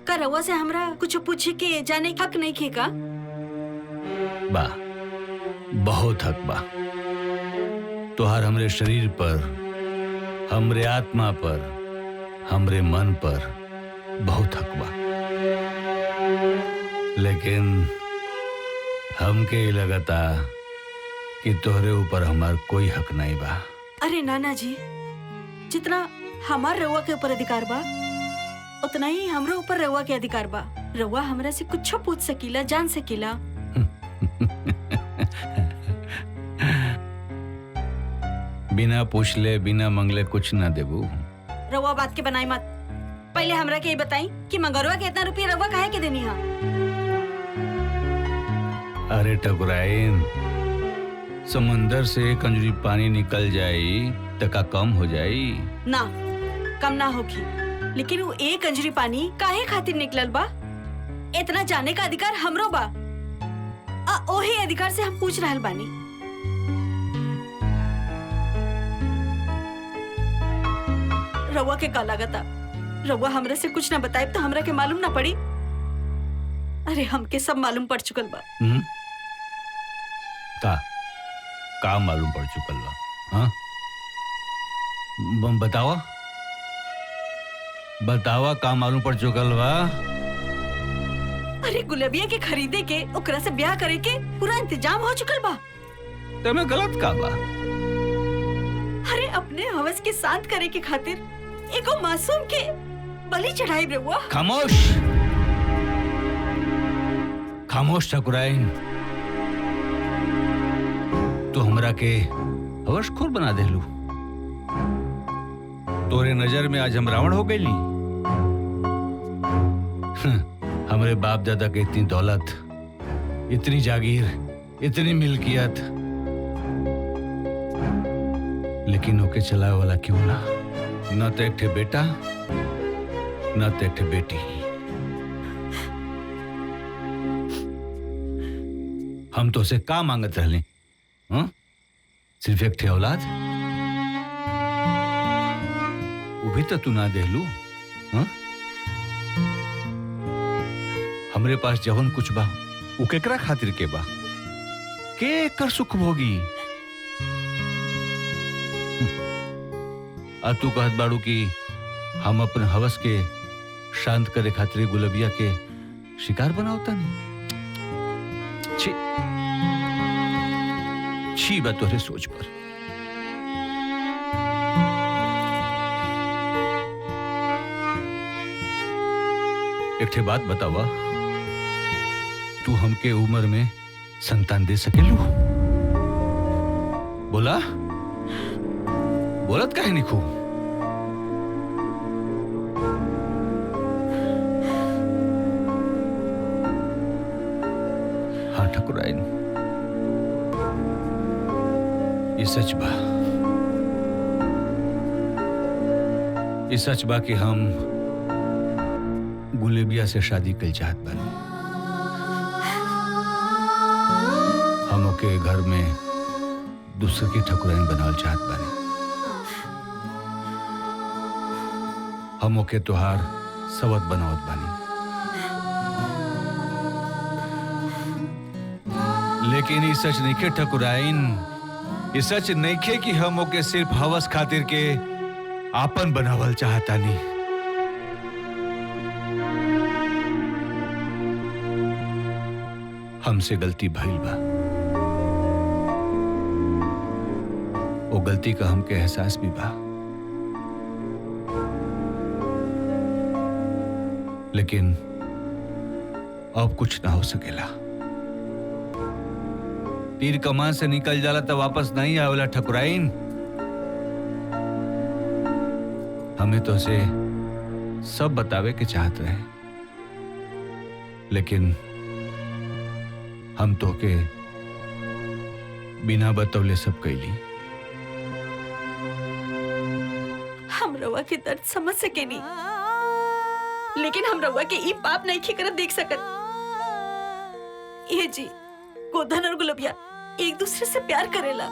का रवा से हमरा कुछ पूछे के जाने हक नहीं खे का? बा, बहुत हक बा। तुहार हमरे शरीर पर, हमरे आत्मा पर, हमरे मन पर बहुत हक बा, लेकिन हमके ही लगता कि तोहरे ऊपर हमार कोई हक नहीं बा। अरे नाना जी, जितना हमार रवा के ऊपर अधिकार बा, उतना ही हमरे ऊपर रवा के अधिकार बा। रवा हमरा से कुछ पूछ सकीला, जान सकीला। बिना पूछले बिना मंगले कुछ ना देबू। रवा बात के बनाई मत। पहले हमरा के ये बताई कि मंगरवा के इतना रुपया रवा काहे के देनी है? अरे ठकुराइन, समंदर से कंजरी पानी निकल जाई तो का कम हो जाई? ना, कम ना होगी। लेकिन वो एक कंजरी पानी काहे खातिर निकलल बा? इतना जाने का अधिकार हमरो बा। ओही अधिकार से हम पूछ रहल बानी। रवा के का लागता? रवा हमरा से कुछ ना बताए तो हमरा के मालूम ना पड़ी? अरे हमके सब मालूम पड़ चुकल बा। का मालूम पड़ चुकल बा? हाँ, बतावा बतावा का मालूम पड़ चुकल बा? अरे गुलबिया के खरीदे के, ओकरा से ब्याह करे के पूरा इंतजाम हो चुकल बा। तमे गलत का बा? अरे अपने हवस के शांत करे के खातिर एगो मासूम के बलि चढ़ाई रहुआ। खामोश, खामोश ठकुराइन। तू हमरा के हवसखोर बना देलू। तोरे नजर में आज हम रावण हो गईली। हमरे बाप दादा के इतनी दौलत, इतनी जागीर, इतनी मिल्कियत, लेकिन ओके चलावे वाला क्यों ना? न तो एक ठे बेटा, न तो एक ठे बेटी। हम तो उसे का मांगत रहले? सिर्फ एक ठे औलाद? वो भी तो तू ना देलू। हमरे पास जवन कुछ बा वो केकरा खातिर के बा? के कर सुख भोगी? आ तू कहत बाड़ू कि हम अपन हवस के शांत करे खातिर गुलबिया के शिकार बनावता नहीं। छी, छी बा तोरे सोच पर। एक ठे बात बतावा, तू हमके उम्र में संतान दे सकेलू? बोला, बोलत काहे निखू? हाँ ठकुराइन, ये सच बा। ये सच बा कि हम गुलेबिया से शादी कल चाहत बानी। हम ओके घर में दूसरे की ठकुराइन बनावल चाहत बानी। हम ओके तोहार सवत बनावत बानी। लेकिन ये सच नहीं खे ठकुराइन, ये सच नहीं खे कि हम ओके सिर्फ हवस खातिर के आपन बनावल चाहता नहीं। हमसे गलती भइल बा, वो गलती का हमके एहसास भी बा, लेकिन अब कुछ ना हो सकेला। तीर कमान से निकल जाला तो वापस नहीं आवेला ठकुराइन। हमें तो से सब बतावे के चाहते हैं, लेकिन हम तो के बिना बतौले सब कैली। हम रउआ के दर्द समझ सके नहीं, लेकिन हम रउआ के ई पाप नहीं खी करत देख सकत। ये जी गोधन और गुलबिया एक दूसरे से प्यार करेला,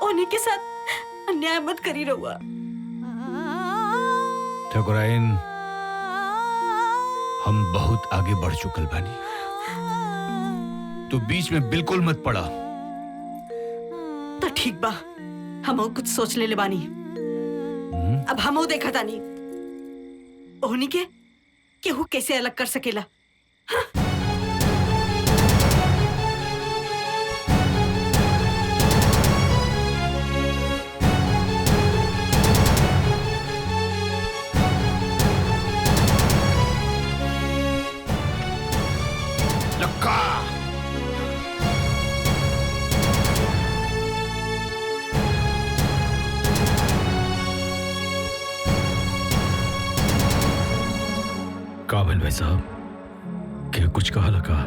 उन्हीं के साथ अन्याय मत करी रउआ। ठकुराइन, हम बहुत आगे बढ़ चुकल बानी, तो बीच में बिल्कुल मत पड़ा। तो ठीक बा, हम कुछ सोच ले बानी। अब हम देखा तानी ओहनी के केहू कैसे अलग कर सकेला। काबिल भाई साहब, क्या कुछ कहा लगा?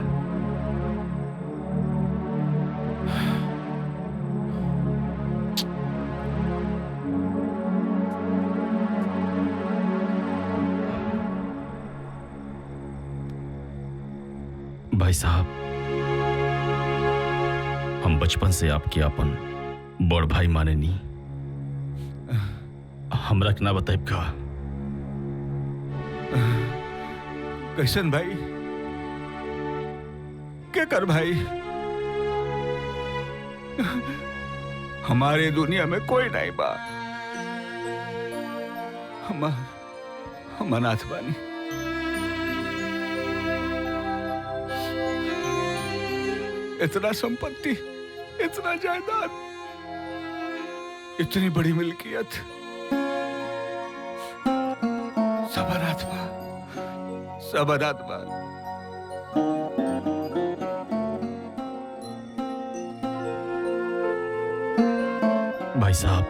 भाई साहब, हम बचपन से आपके अपन बड़ भाई माने नहीं। हमरा के ना बताइब का? कैसन भाई? क्या कर भाई? हमारे दुनिया में कोई नहीं बा। हम अनाथ बानी। इतना संपत्ति, इतना जायदाद, इतनी बड़ी मिल्कियत, सब अनाथ बा, सब अनाथ बा। भाई साहब,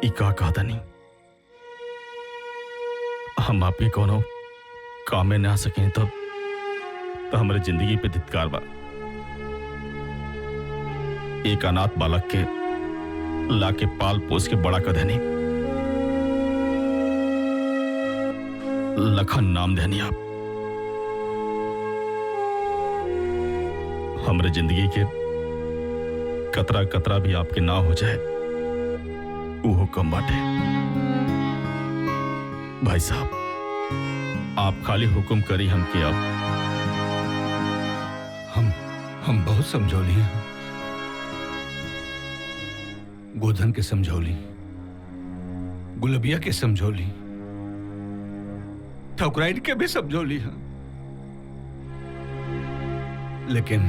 इका कहता नहीं, हम आपके कोनो काम में ना आ सकें तो हमारे जिंदगी पे धिक्कार बा। एक अनाथ बालक के लाके पाल पोस के बड़ा कर देनी, लखन नाम देनी आप। हमारे जिंदगी के कतरा कतरा भी आपके ना हो जाए, वो कम बाटे। भाई साहब, आप खाली हुक्म करी हम कि आप। हम बहुत समझौली हैं, गोधन के समझौली, गुलबिया के समझौली, ठकुराइन के भी समझौली हैं, लेकिन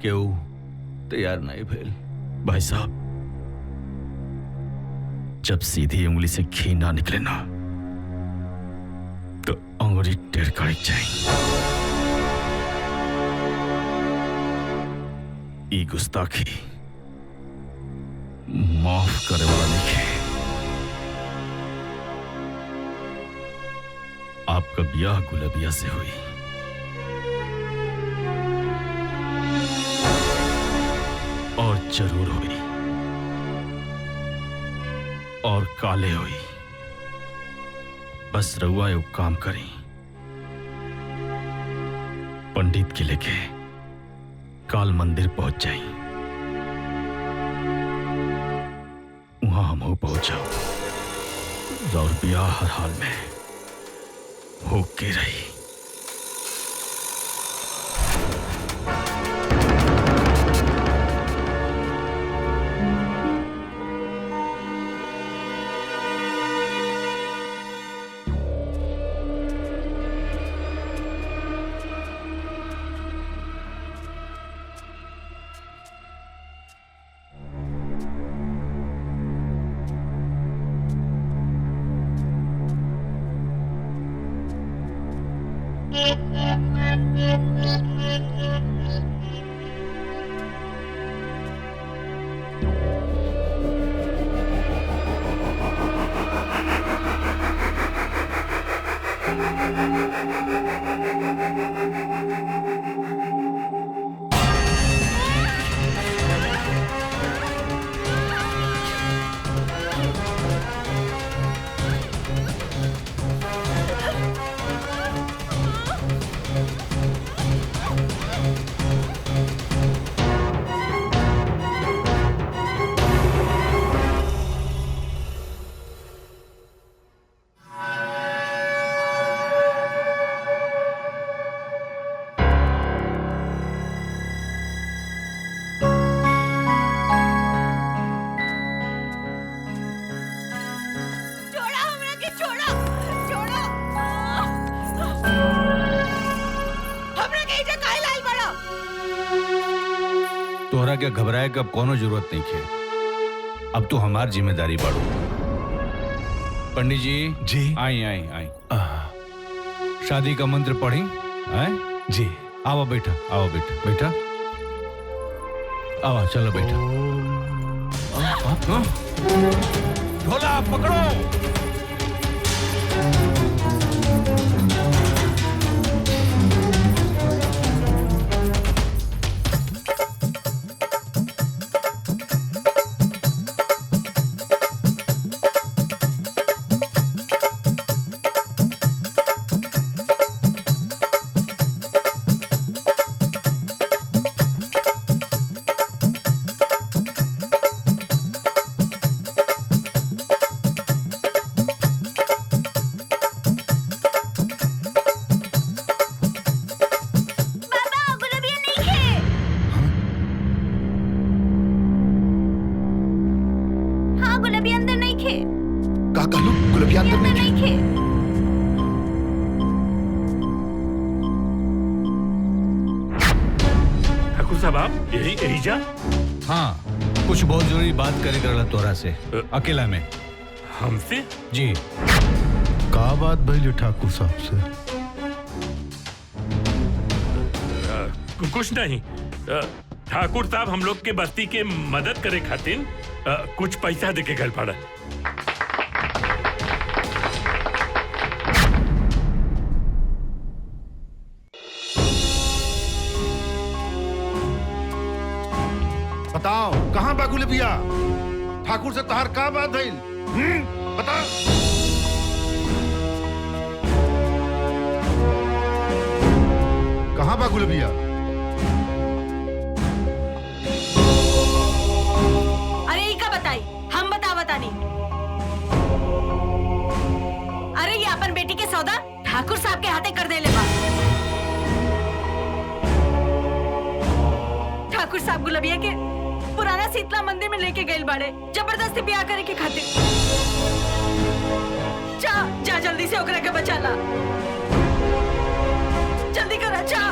क्यों तैयार नहीं भेल। भाई साहब, जब सीधी उंगली से घी ना निकले ना तो अंगुली टेढ़ काट जाए। ई गुस्ताखी माफ करे वाला नहीं है। आपका ब्याह गुलबिया से हुई, और जरूर हुई, और काले हुई। बस रउआ एक काम करी, पंडित के लेके काल मंदिर पहुंच जाई, वहां हम हो पहुंचाओ और ब्याह हर हाल में होके रही। तोहरा के घबराए का कोनो जरूरत नहीं है। अब तो हमार जिम्मेदारी बढ़ो। पंडित जी आई आई आई शादी का मंत्र पढ़ी हैं? जी आओ बेटा, आओ बेटा, बेटा आओ, चलो बेटा। ढोला पकड़ो। हाँ, कुछ बहुत जरूरी बात करे करला तोरा से अकेला में। हमसे? जी। का बात भइल ठाकुर साहब से? कुछ नहीं। ठाकुर साहब हम लोग के बस्ती के मदद करे खातिर कुछ पैसा देके गल पड़ा। बताओ कहाँ बा गुलबिया? ठाकुर से तहार का बात भइल? बता। कहाँ बा गुलबिया? अरे ई का बताई, हम बतानी। अरे ये अपन बेटी के सौदा ठाकुर साहब के हाथे कर देले बा। ठाकुर साहब गुलबिया के पुराना शीतला मंदिर में लेके गए बाड़े, जबरदस्ती ब्याह करे के खातिर। जा जल्दी से ओकरा के बचा ला। जल्दी करा, जा।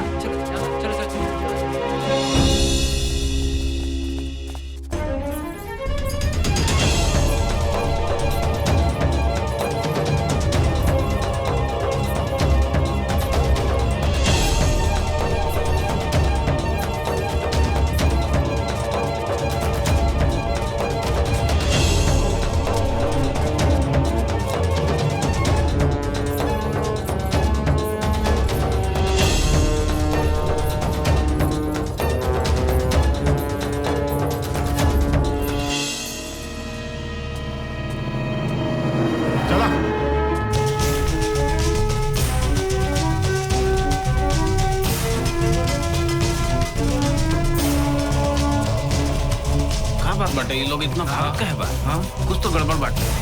बाटे ये लोग इतना भाग का है बा? हाँ? कुछ तो गड़बड़ बाटे।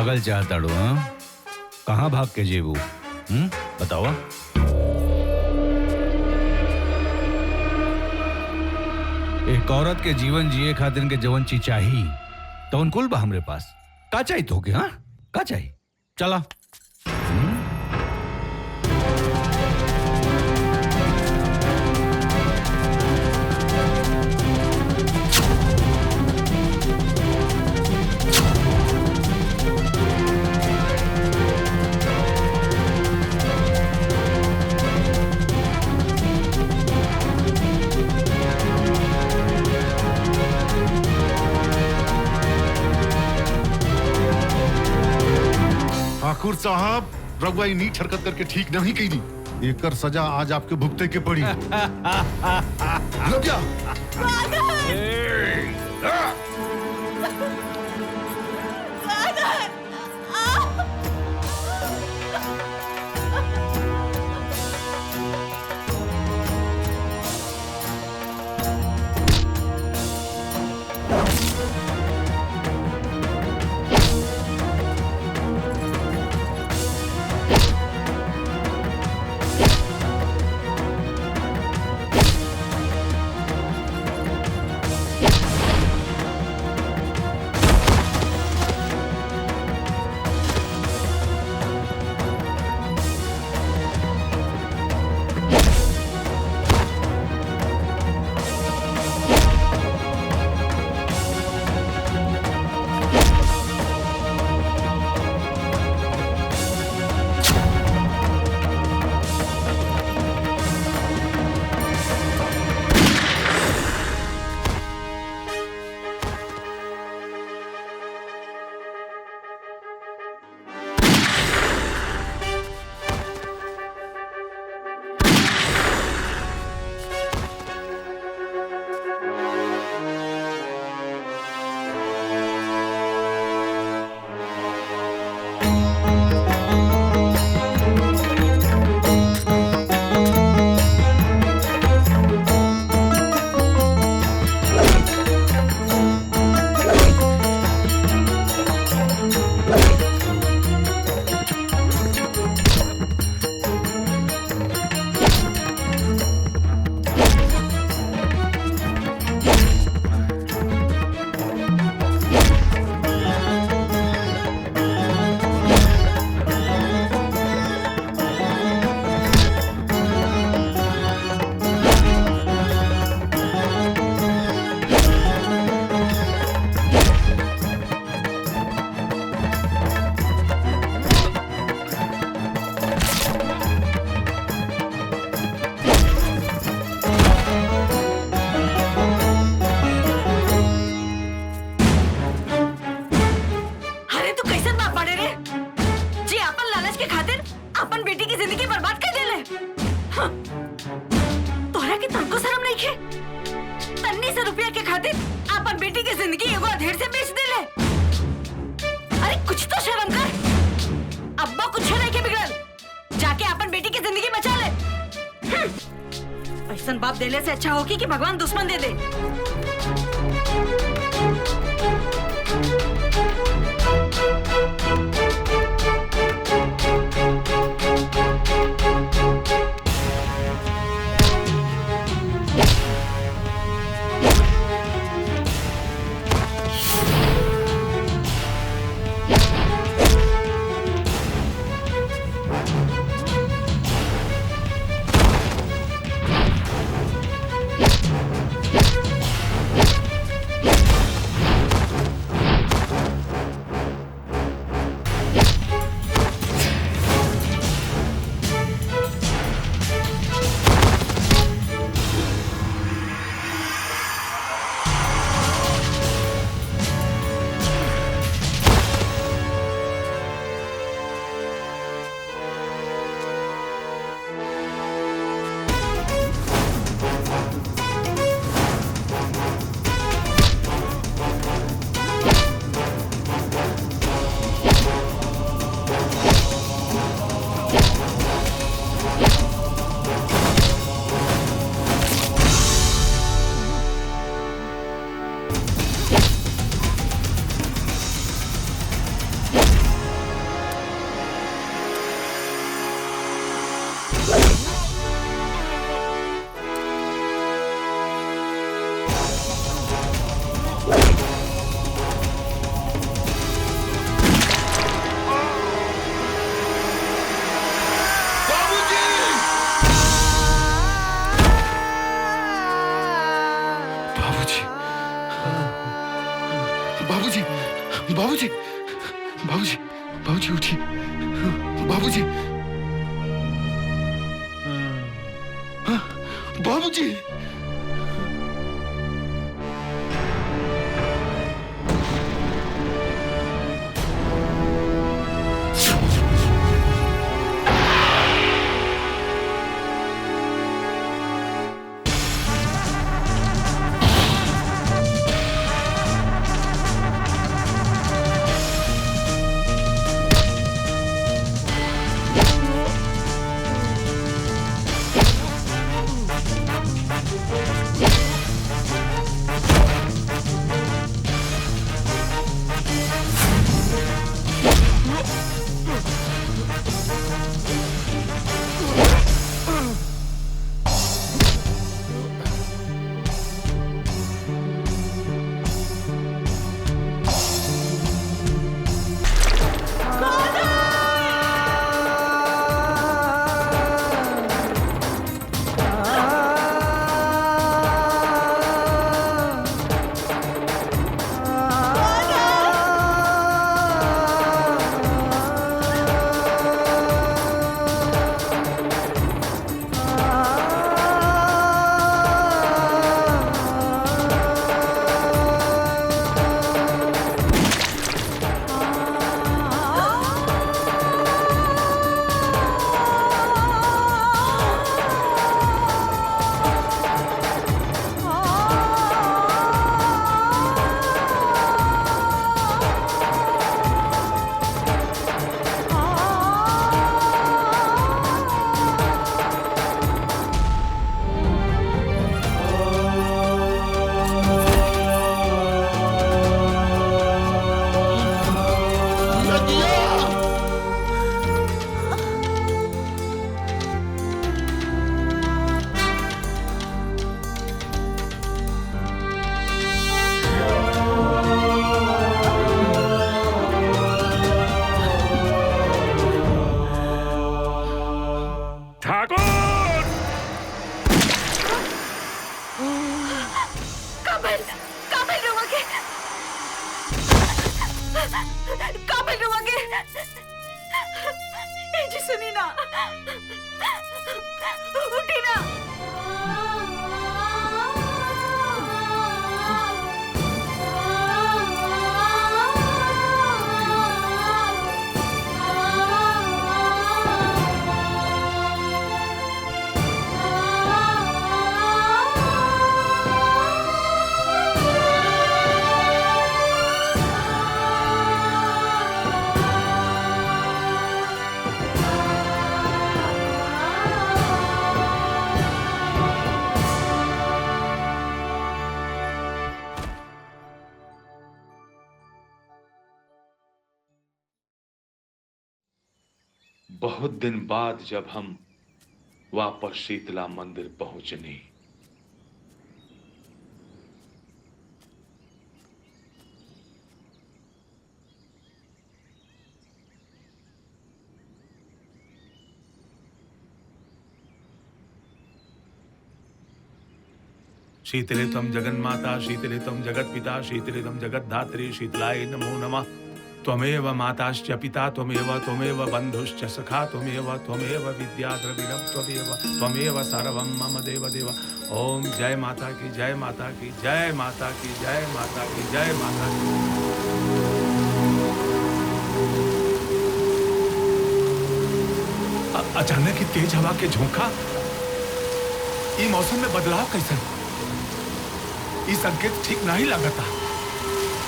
भागल चाहताड़ू? हाँ, कहाँ भाग के जेबू? बतावा। एक औरत के जीवन जिए खातिर के जवन चीज चाहिए तो उनकुल बा हमरे पास। का चाहिए तो के? हाँ, का चाहिए? चला। ठाकुर साहब, रघुआ ये नीच हरकत करके ठीक नहीं की दी। एकर सजा आज आपके भुगते के पड़ी। लग बाप देने से अच्छा होगी कि भगवान दुश्मन दे दे। बाबूजी, बाबूजी, बाबूजी, बाबूजी उठिए, बाबूजी, हाँ, बाबूजी। बहुत दिन बाद जब हम वापस शीतला मंदिर पहुंचने, शीतले तम जगन्माता, शीतले तम जगत पिता, शीतले तम जगत धात्री, शीतलाय नमो नमः। त्वमेव माताश्च पिता त्वमेव, त्वमेव बन्धुश्च सखा त्वमेव, त्वमेव विद्या द्रविणं त्वमेव, त्वमेव सर्वं मम देव देव। ओम जय माता की, जय माता की, जय माता की, जय माता की, जय माता की। अचानक ही तेज हवा के झोंका, ये मौसम में बदलाव कैसे? ये संकेत ठीक नहीं लगता,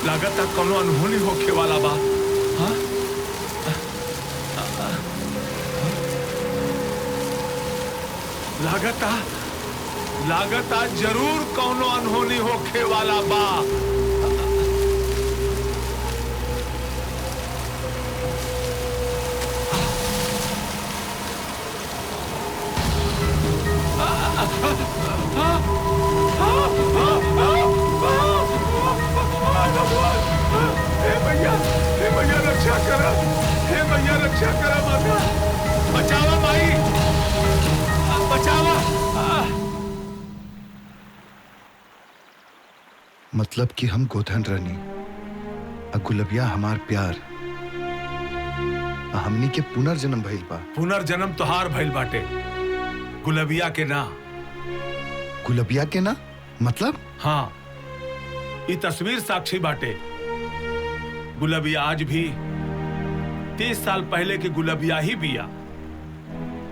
लागता कोनो अनहोनी होखे वाला बा। हाँ? लागता जरूर कोनो अनहोनी होखे वाला बा। हे भैया रक्षा करा, हे भैया रक्षा करा माता, बचावा माई, बचावा। मत मतलब कि हम गोधन रानी और गुलबिया हमार प्यार हमनी के पुनर्जन्म भइल बा। पुनर्जन्म तोहार भइल बाटे, गुलबिया के ना। गुलबिया के ना मतलब? हाँ, ये तस्वीर साक्षी बाटे। गुलबिया आज भी 30 साल पहले के गुलबिया ही बिया।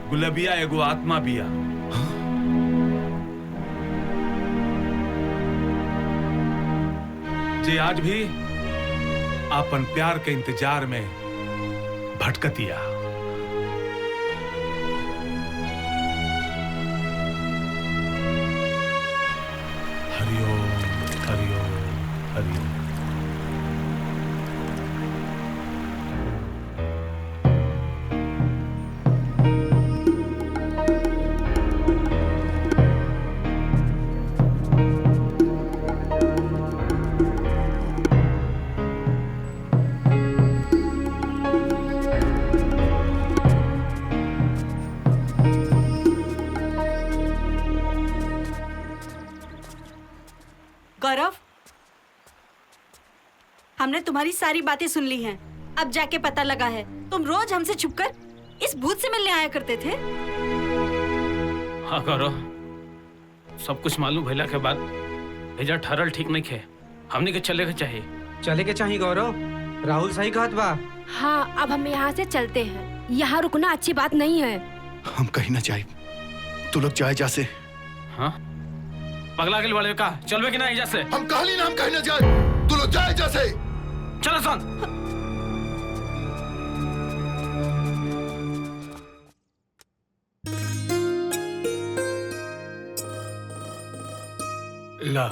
गुलबिया एगो आत्मा बिया। जे आज भी अपन प्यार के इंतजार में भटकतिया। हरिओम हरिओम हरिओम। गौरव, हमने तुम्हारी सारी बातें सुन ली हैं। अब जाके पता लगा है तुम रोज हमसे छुपकर इस भूत से मिलने आया करते थे। हाँ गौरव, सब कुछ मालूम भइला के बाद भेजा ठहरल ठीक नहीं खे। हमने के चले के चाहिए। चले के चाहिए गौरव, राहुल सही कहत बा। हाँ, अब हम यहाँ से चलते हैं। यहाँ रुकना अच्छी बात नहीं है। हम कहीं ना जाए, तू लोग जाए जैसे। हाँ, पगला के वाले का चलवे कि नहीं जैसे? हम कहानी नाम कहीं ना जाए, तू लोग जाए जैसे। चलो सन। ला,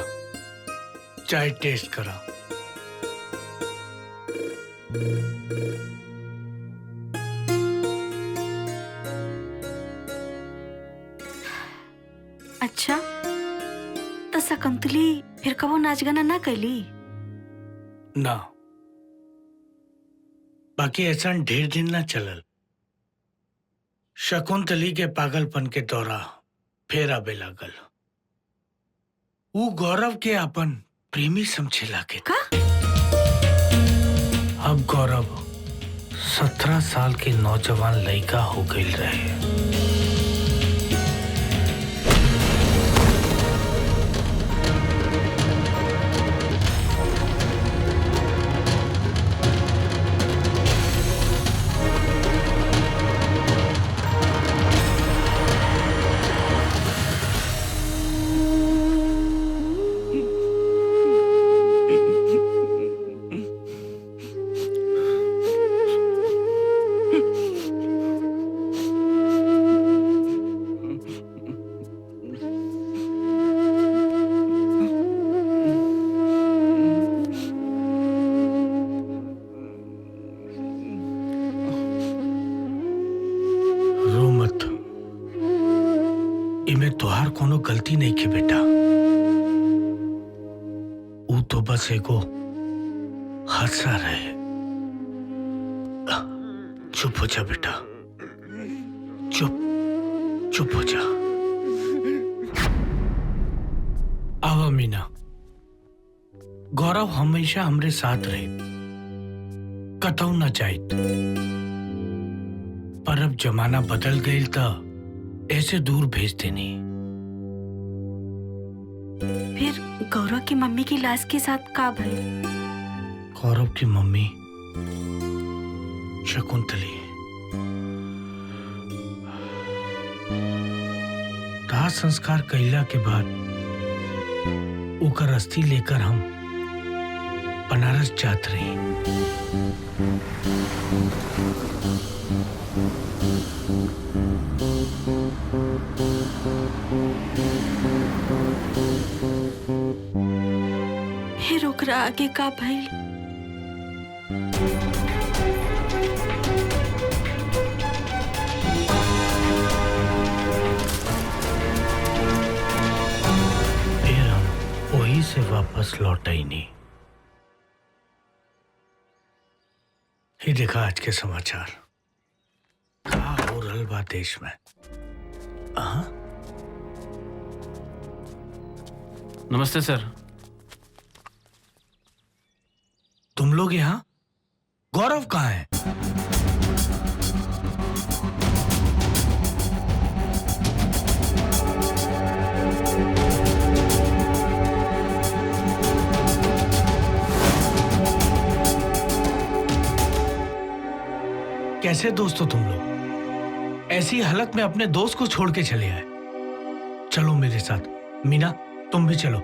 चाय टेस्ट करा। अच्छा, तो शकुंतली फिर कबो नाच गाना ना कैली? ना, बाकी ऐसा ढेर दिन ना चलल। शकुंतली के पागलपन के दौरा फिर आबे लागल। वो गौरव के अपन प्रेमी समझे लागे। का? अब गौरव 17 साल के नौजवान लड़का हो गई रहे। तोहार कोनो गलती नहीं के बेटा। वो तो बस एगो हादसा रहे। चुप हो जा बेटा, चुप चुप हो जा। आवा मीना, गौरव हमेशा हमरे साथ रहे, कतौ न जाइत। पर अब जमाना बदल गई तो ऐसे दूर भेज देनी। फिर गौरव की मम्मी की लाश के साथ का भाई? गौरव की मम्मी शकुंतली। दाह संस्कार कैला के बाद ओकर अस्थि लेकर हम बनारस जात रही। फिर ओकरा आगे का भइल? फिर हम वही से वापस लौट आई नहीं। ही देखा आज के समाचार का हो रहल बा देश में। नमस्ते सर। लोग यहाँ? गौरव कहाँ है? कैसे दोस्त हो तुम लोग? ऐसी हालत में अपने दोस्त को छोड़ के चले आए। चलो मेरे साथ। मीना तुम भी चलो।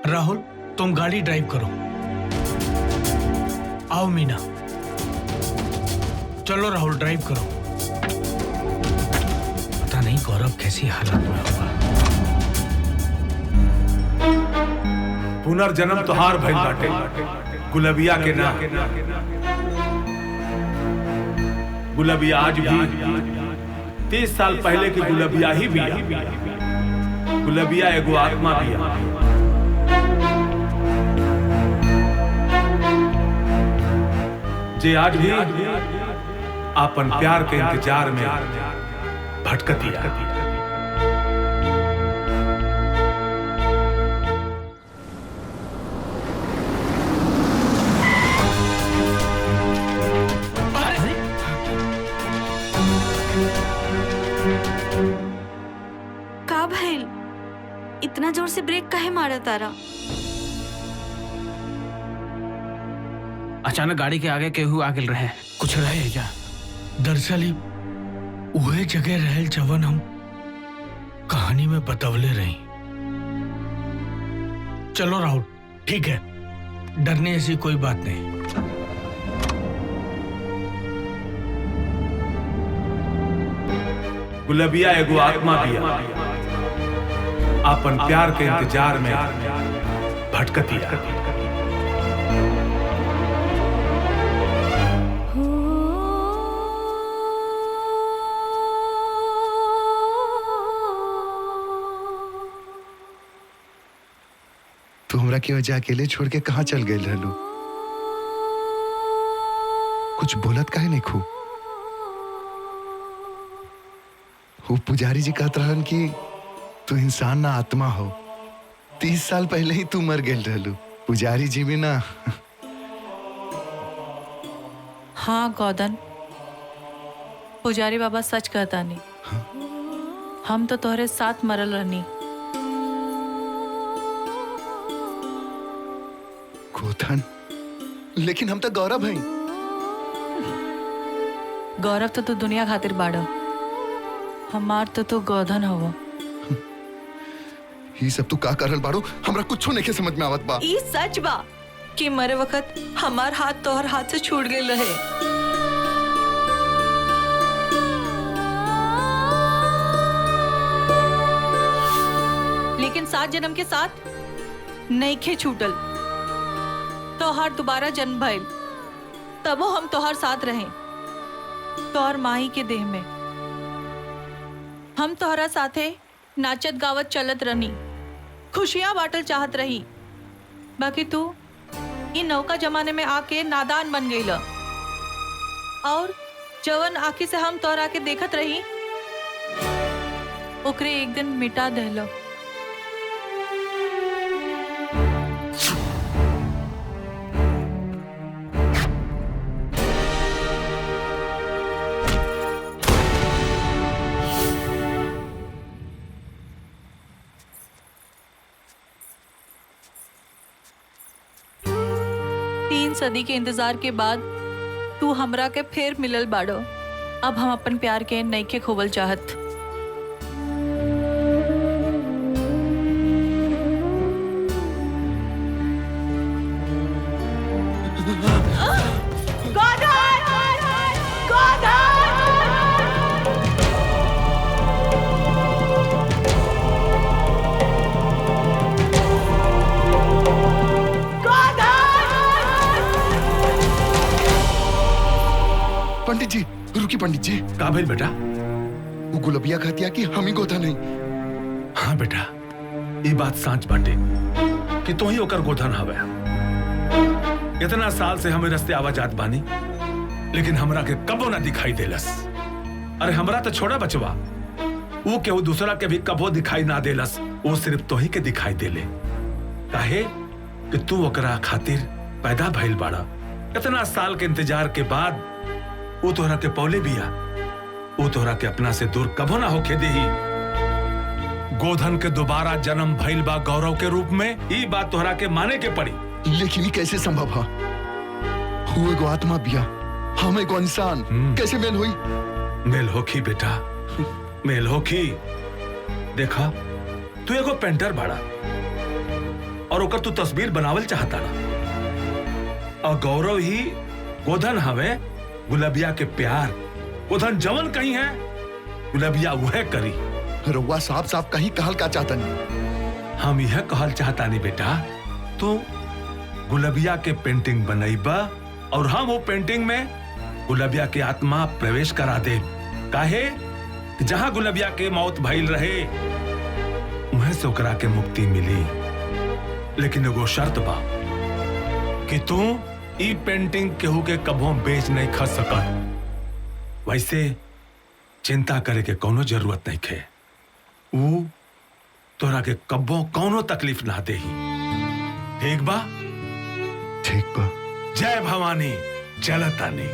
राहुल तुम गाड़ी ड्राइव करो। आओ मीना। चलो राहुल ड्राइव करो। पता नहीं गौरव कैसी हालत में होगा। पुनर्जन्म तोहार भइल बाटे गुलबिया के नाम। गुलबिया आज भी 30 साल पहले की गुलबिया ही बिया। गुलबिया एगो आत्मा बिया। जे आज भी अपन प्यार के इंतजार में भटकतिया। का भइल? इतना जोर से ब्रेक काहे मारा तारा? अचानक गाड़ी के आगे केहू आ गेल रहे। कुछ रहे क्या? दरअसल ही वह जगह रहल जवन हम कहानी में बतवले रही। चलो राहुल ठीक है, डरने ऐसी कोई बात नहीं। गुलबिया एगो आत्मा बिया। अपन प्यार के इंतजार में भटकतिया। तू हमरा की वजह अकेले छोड़ के कहाँ चल गए रहलू? कुछ बोलत काहे नहीं खू? वो पुजारी जी कहत रहन कि तू इंसान ना आत्मा हो। 30 साल पहले ही तू मर गेल रहलू। पुजारी जी भी ना। हाँ गौदन, पुजारी बाबा सच कहता नहीं। हम तो तोहरे साथ मरल रहनी। गोधन, लेकिन हम तो गौरव हैं। गौरव तो तू दुनिया खातिर बाड़ा, हमार तो तू गोधन हवो। ये सब तू का करल बाड़ो? हमरा कुछ नहीं के समझ में आवत बा। ई सच बा कि मरे वक्त हमार हाथ तोहर हाथ से छूट गए रहे। लेकिन 7 जन्म के साथ नईखे छूटल। तोहर दोबारा जन्म भइल, तबो हम तोहर साथ रहे। तोहर माही के देह में हम तोहरा साथे नाचत गावत चलत रहनी, खुशियां बांटल चाहत रही। बाकी तू इन नौका जमाने में आके नादान बन गई। और जवन आखी से हम तोहरा के देखत रही, ओकरे एक दिन मिटा देलो। सदी के इंतजार के बाद तू हमरा के फिर मिलल बाड़ो। अब हम अपन प्यार के नईखे खोवल चाहत। पंडित जी रुकी। पंडित जी का भइल बेटा? वो गुलबिया कहतिया कि हम ही गोधन नहीं। हाँ बेटा, ये बात सच बाटे कि तू ही ओकर गोधन हवे। इतना साल से हमें रस्ते आवा जात बानी, लेकिन हमरा के कबो ना दिखाई देलस। अरे हमरा तो छोड़ा बचवा, वो केहू दूसरा के भी कबो दिखाई ना देलस। वो सिर्फ तो ही के दिखाई देले। काहे कि तू ओकरा खातिर पैदा भइल बाड़ा, इतना साल के इंतजार के बाद वो तोहरा के पौले बिया, वो तोहरा के अपना से दूर कबो ना होके देही। गोधन के दोबारा जन्म भइल बा गौरव के रूप में, ई बात तोहरा के माने के पड़ी। लेकिन ये कैसे संभव है? वो एगो आत्मा बिया, हम एगो इंसान, कैसे मेल हुई? मेल होखी बेटा, मेल होखी। देखा, तू एगो पेंटर बाड़ा और ओकर तू तस्वीर बनावल चाहता ना, और गौरव ही गोधन हवे गुलबिया के प्यार। गोधन जवन कहीं है, गुलबिया वह करी। रउआ साफ साफ कहीं कहल का चाहता नहीं? हम यह कहल चाहता नहीं बेटा, तो गुलबिया के पेंटिंग बनैबा और हम वो पेंटिंग में गुलबिया के आत्मा प्रवेश करा दे। काहे कि जहां गुलबिया के मौत भइल रहे वहीं से ओकरा के मुक्ति मिली। लेकिन एगो शर्त बा कि तू ई पेंटिंग केहू के कभो बेच नहीं खा सकत। वैसे चिंता करे के कोनो जरूरत नहीं खे, ऊ तोरा के कब्बो कोनो तकलीफ ना देही। ठीक बा? ठीक बा। जय भवानी, चलतानी।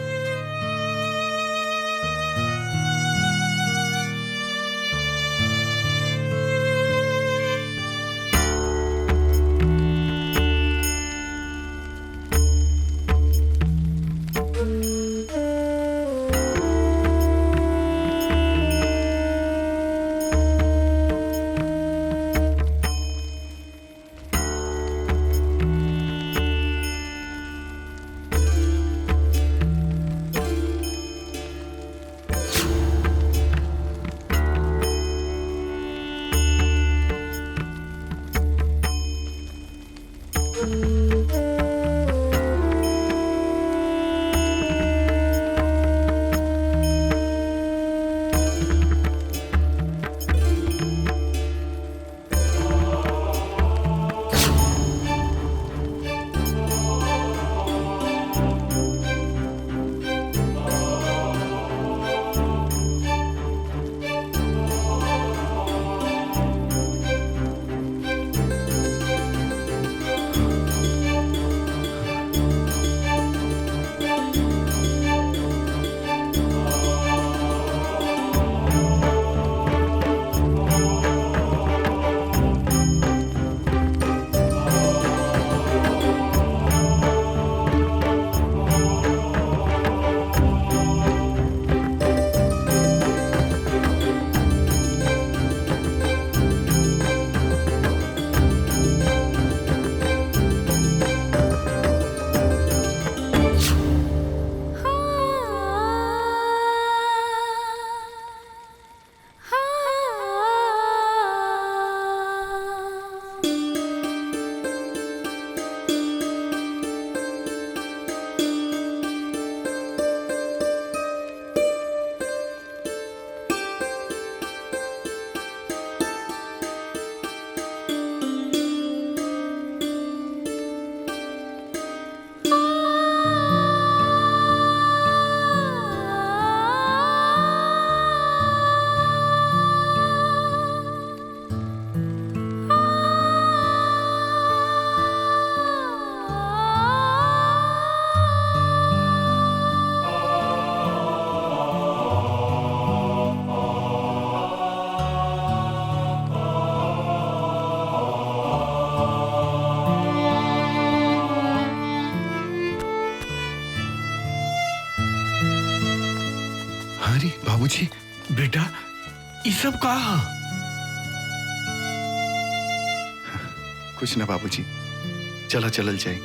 अरे बाबूजी। बेटा, ये सब कहा? कुछ ना बाबूजी, चला चलल जाए।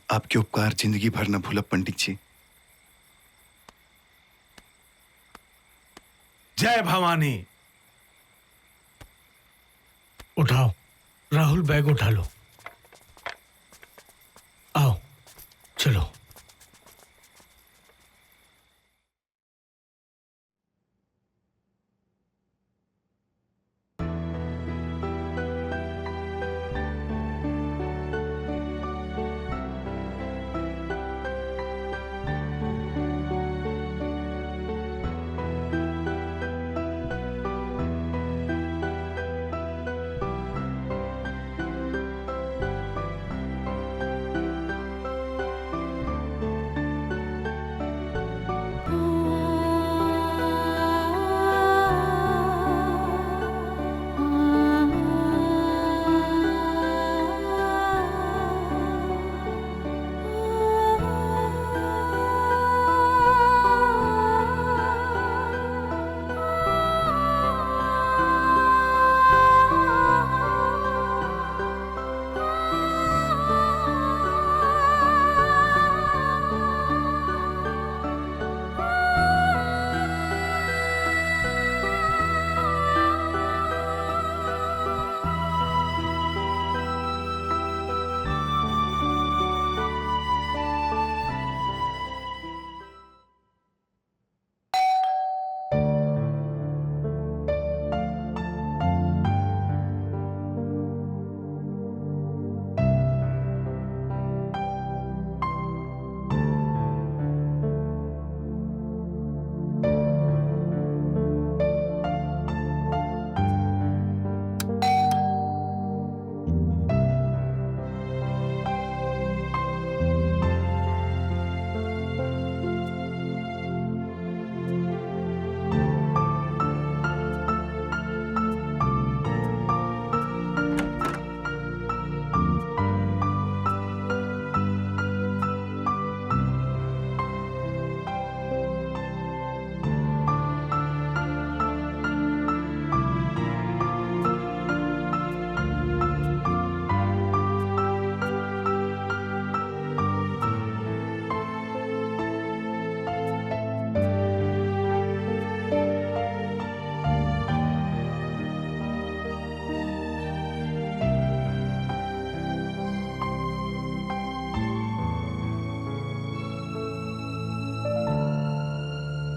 आपके उपकार जिंदगी भर न भूलब पंडित जी। जय भवानी। उठाओ राहुल, बैग उठा लो। आओ चलो।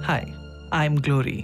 हाय आई एम ग्लोरी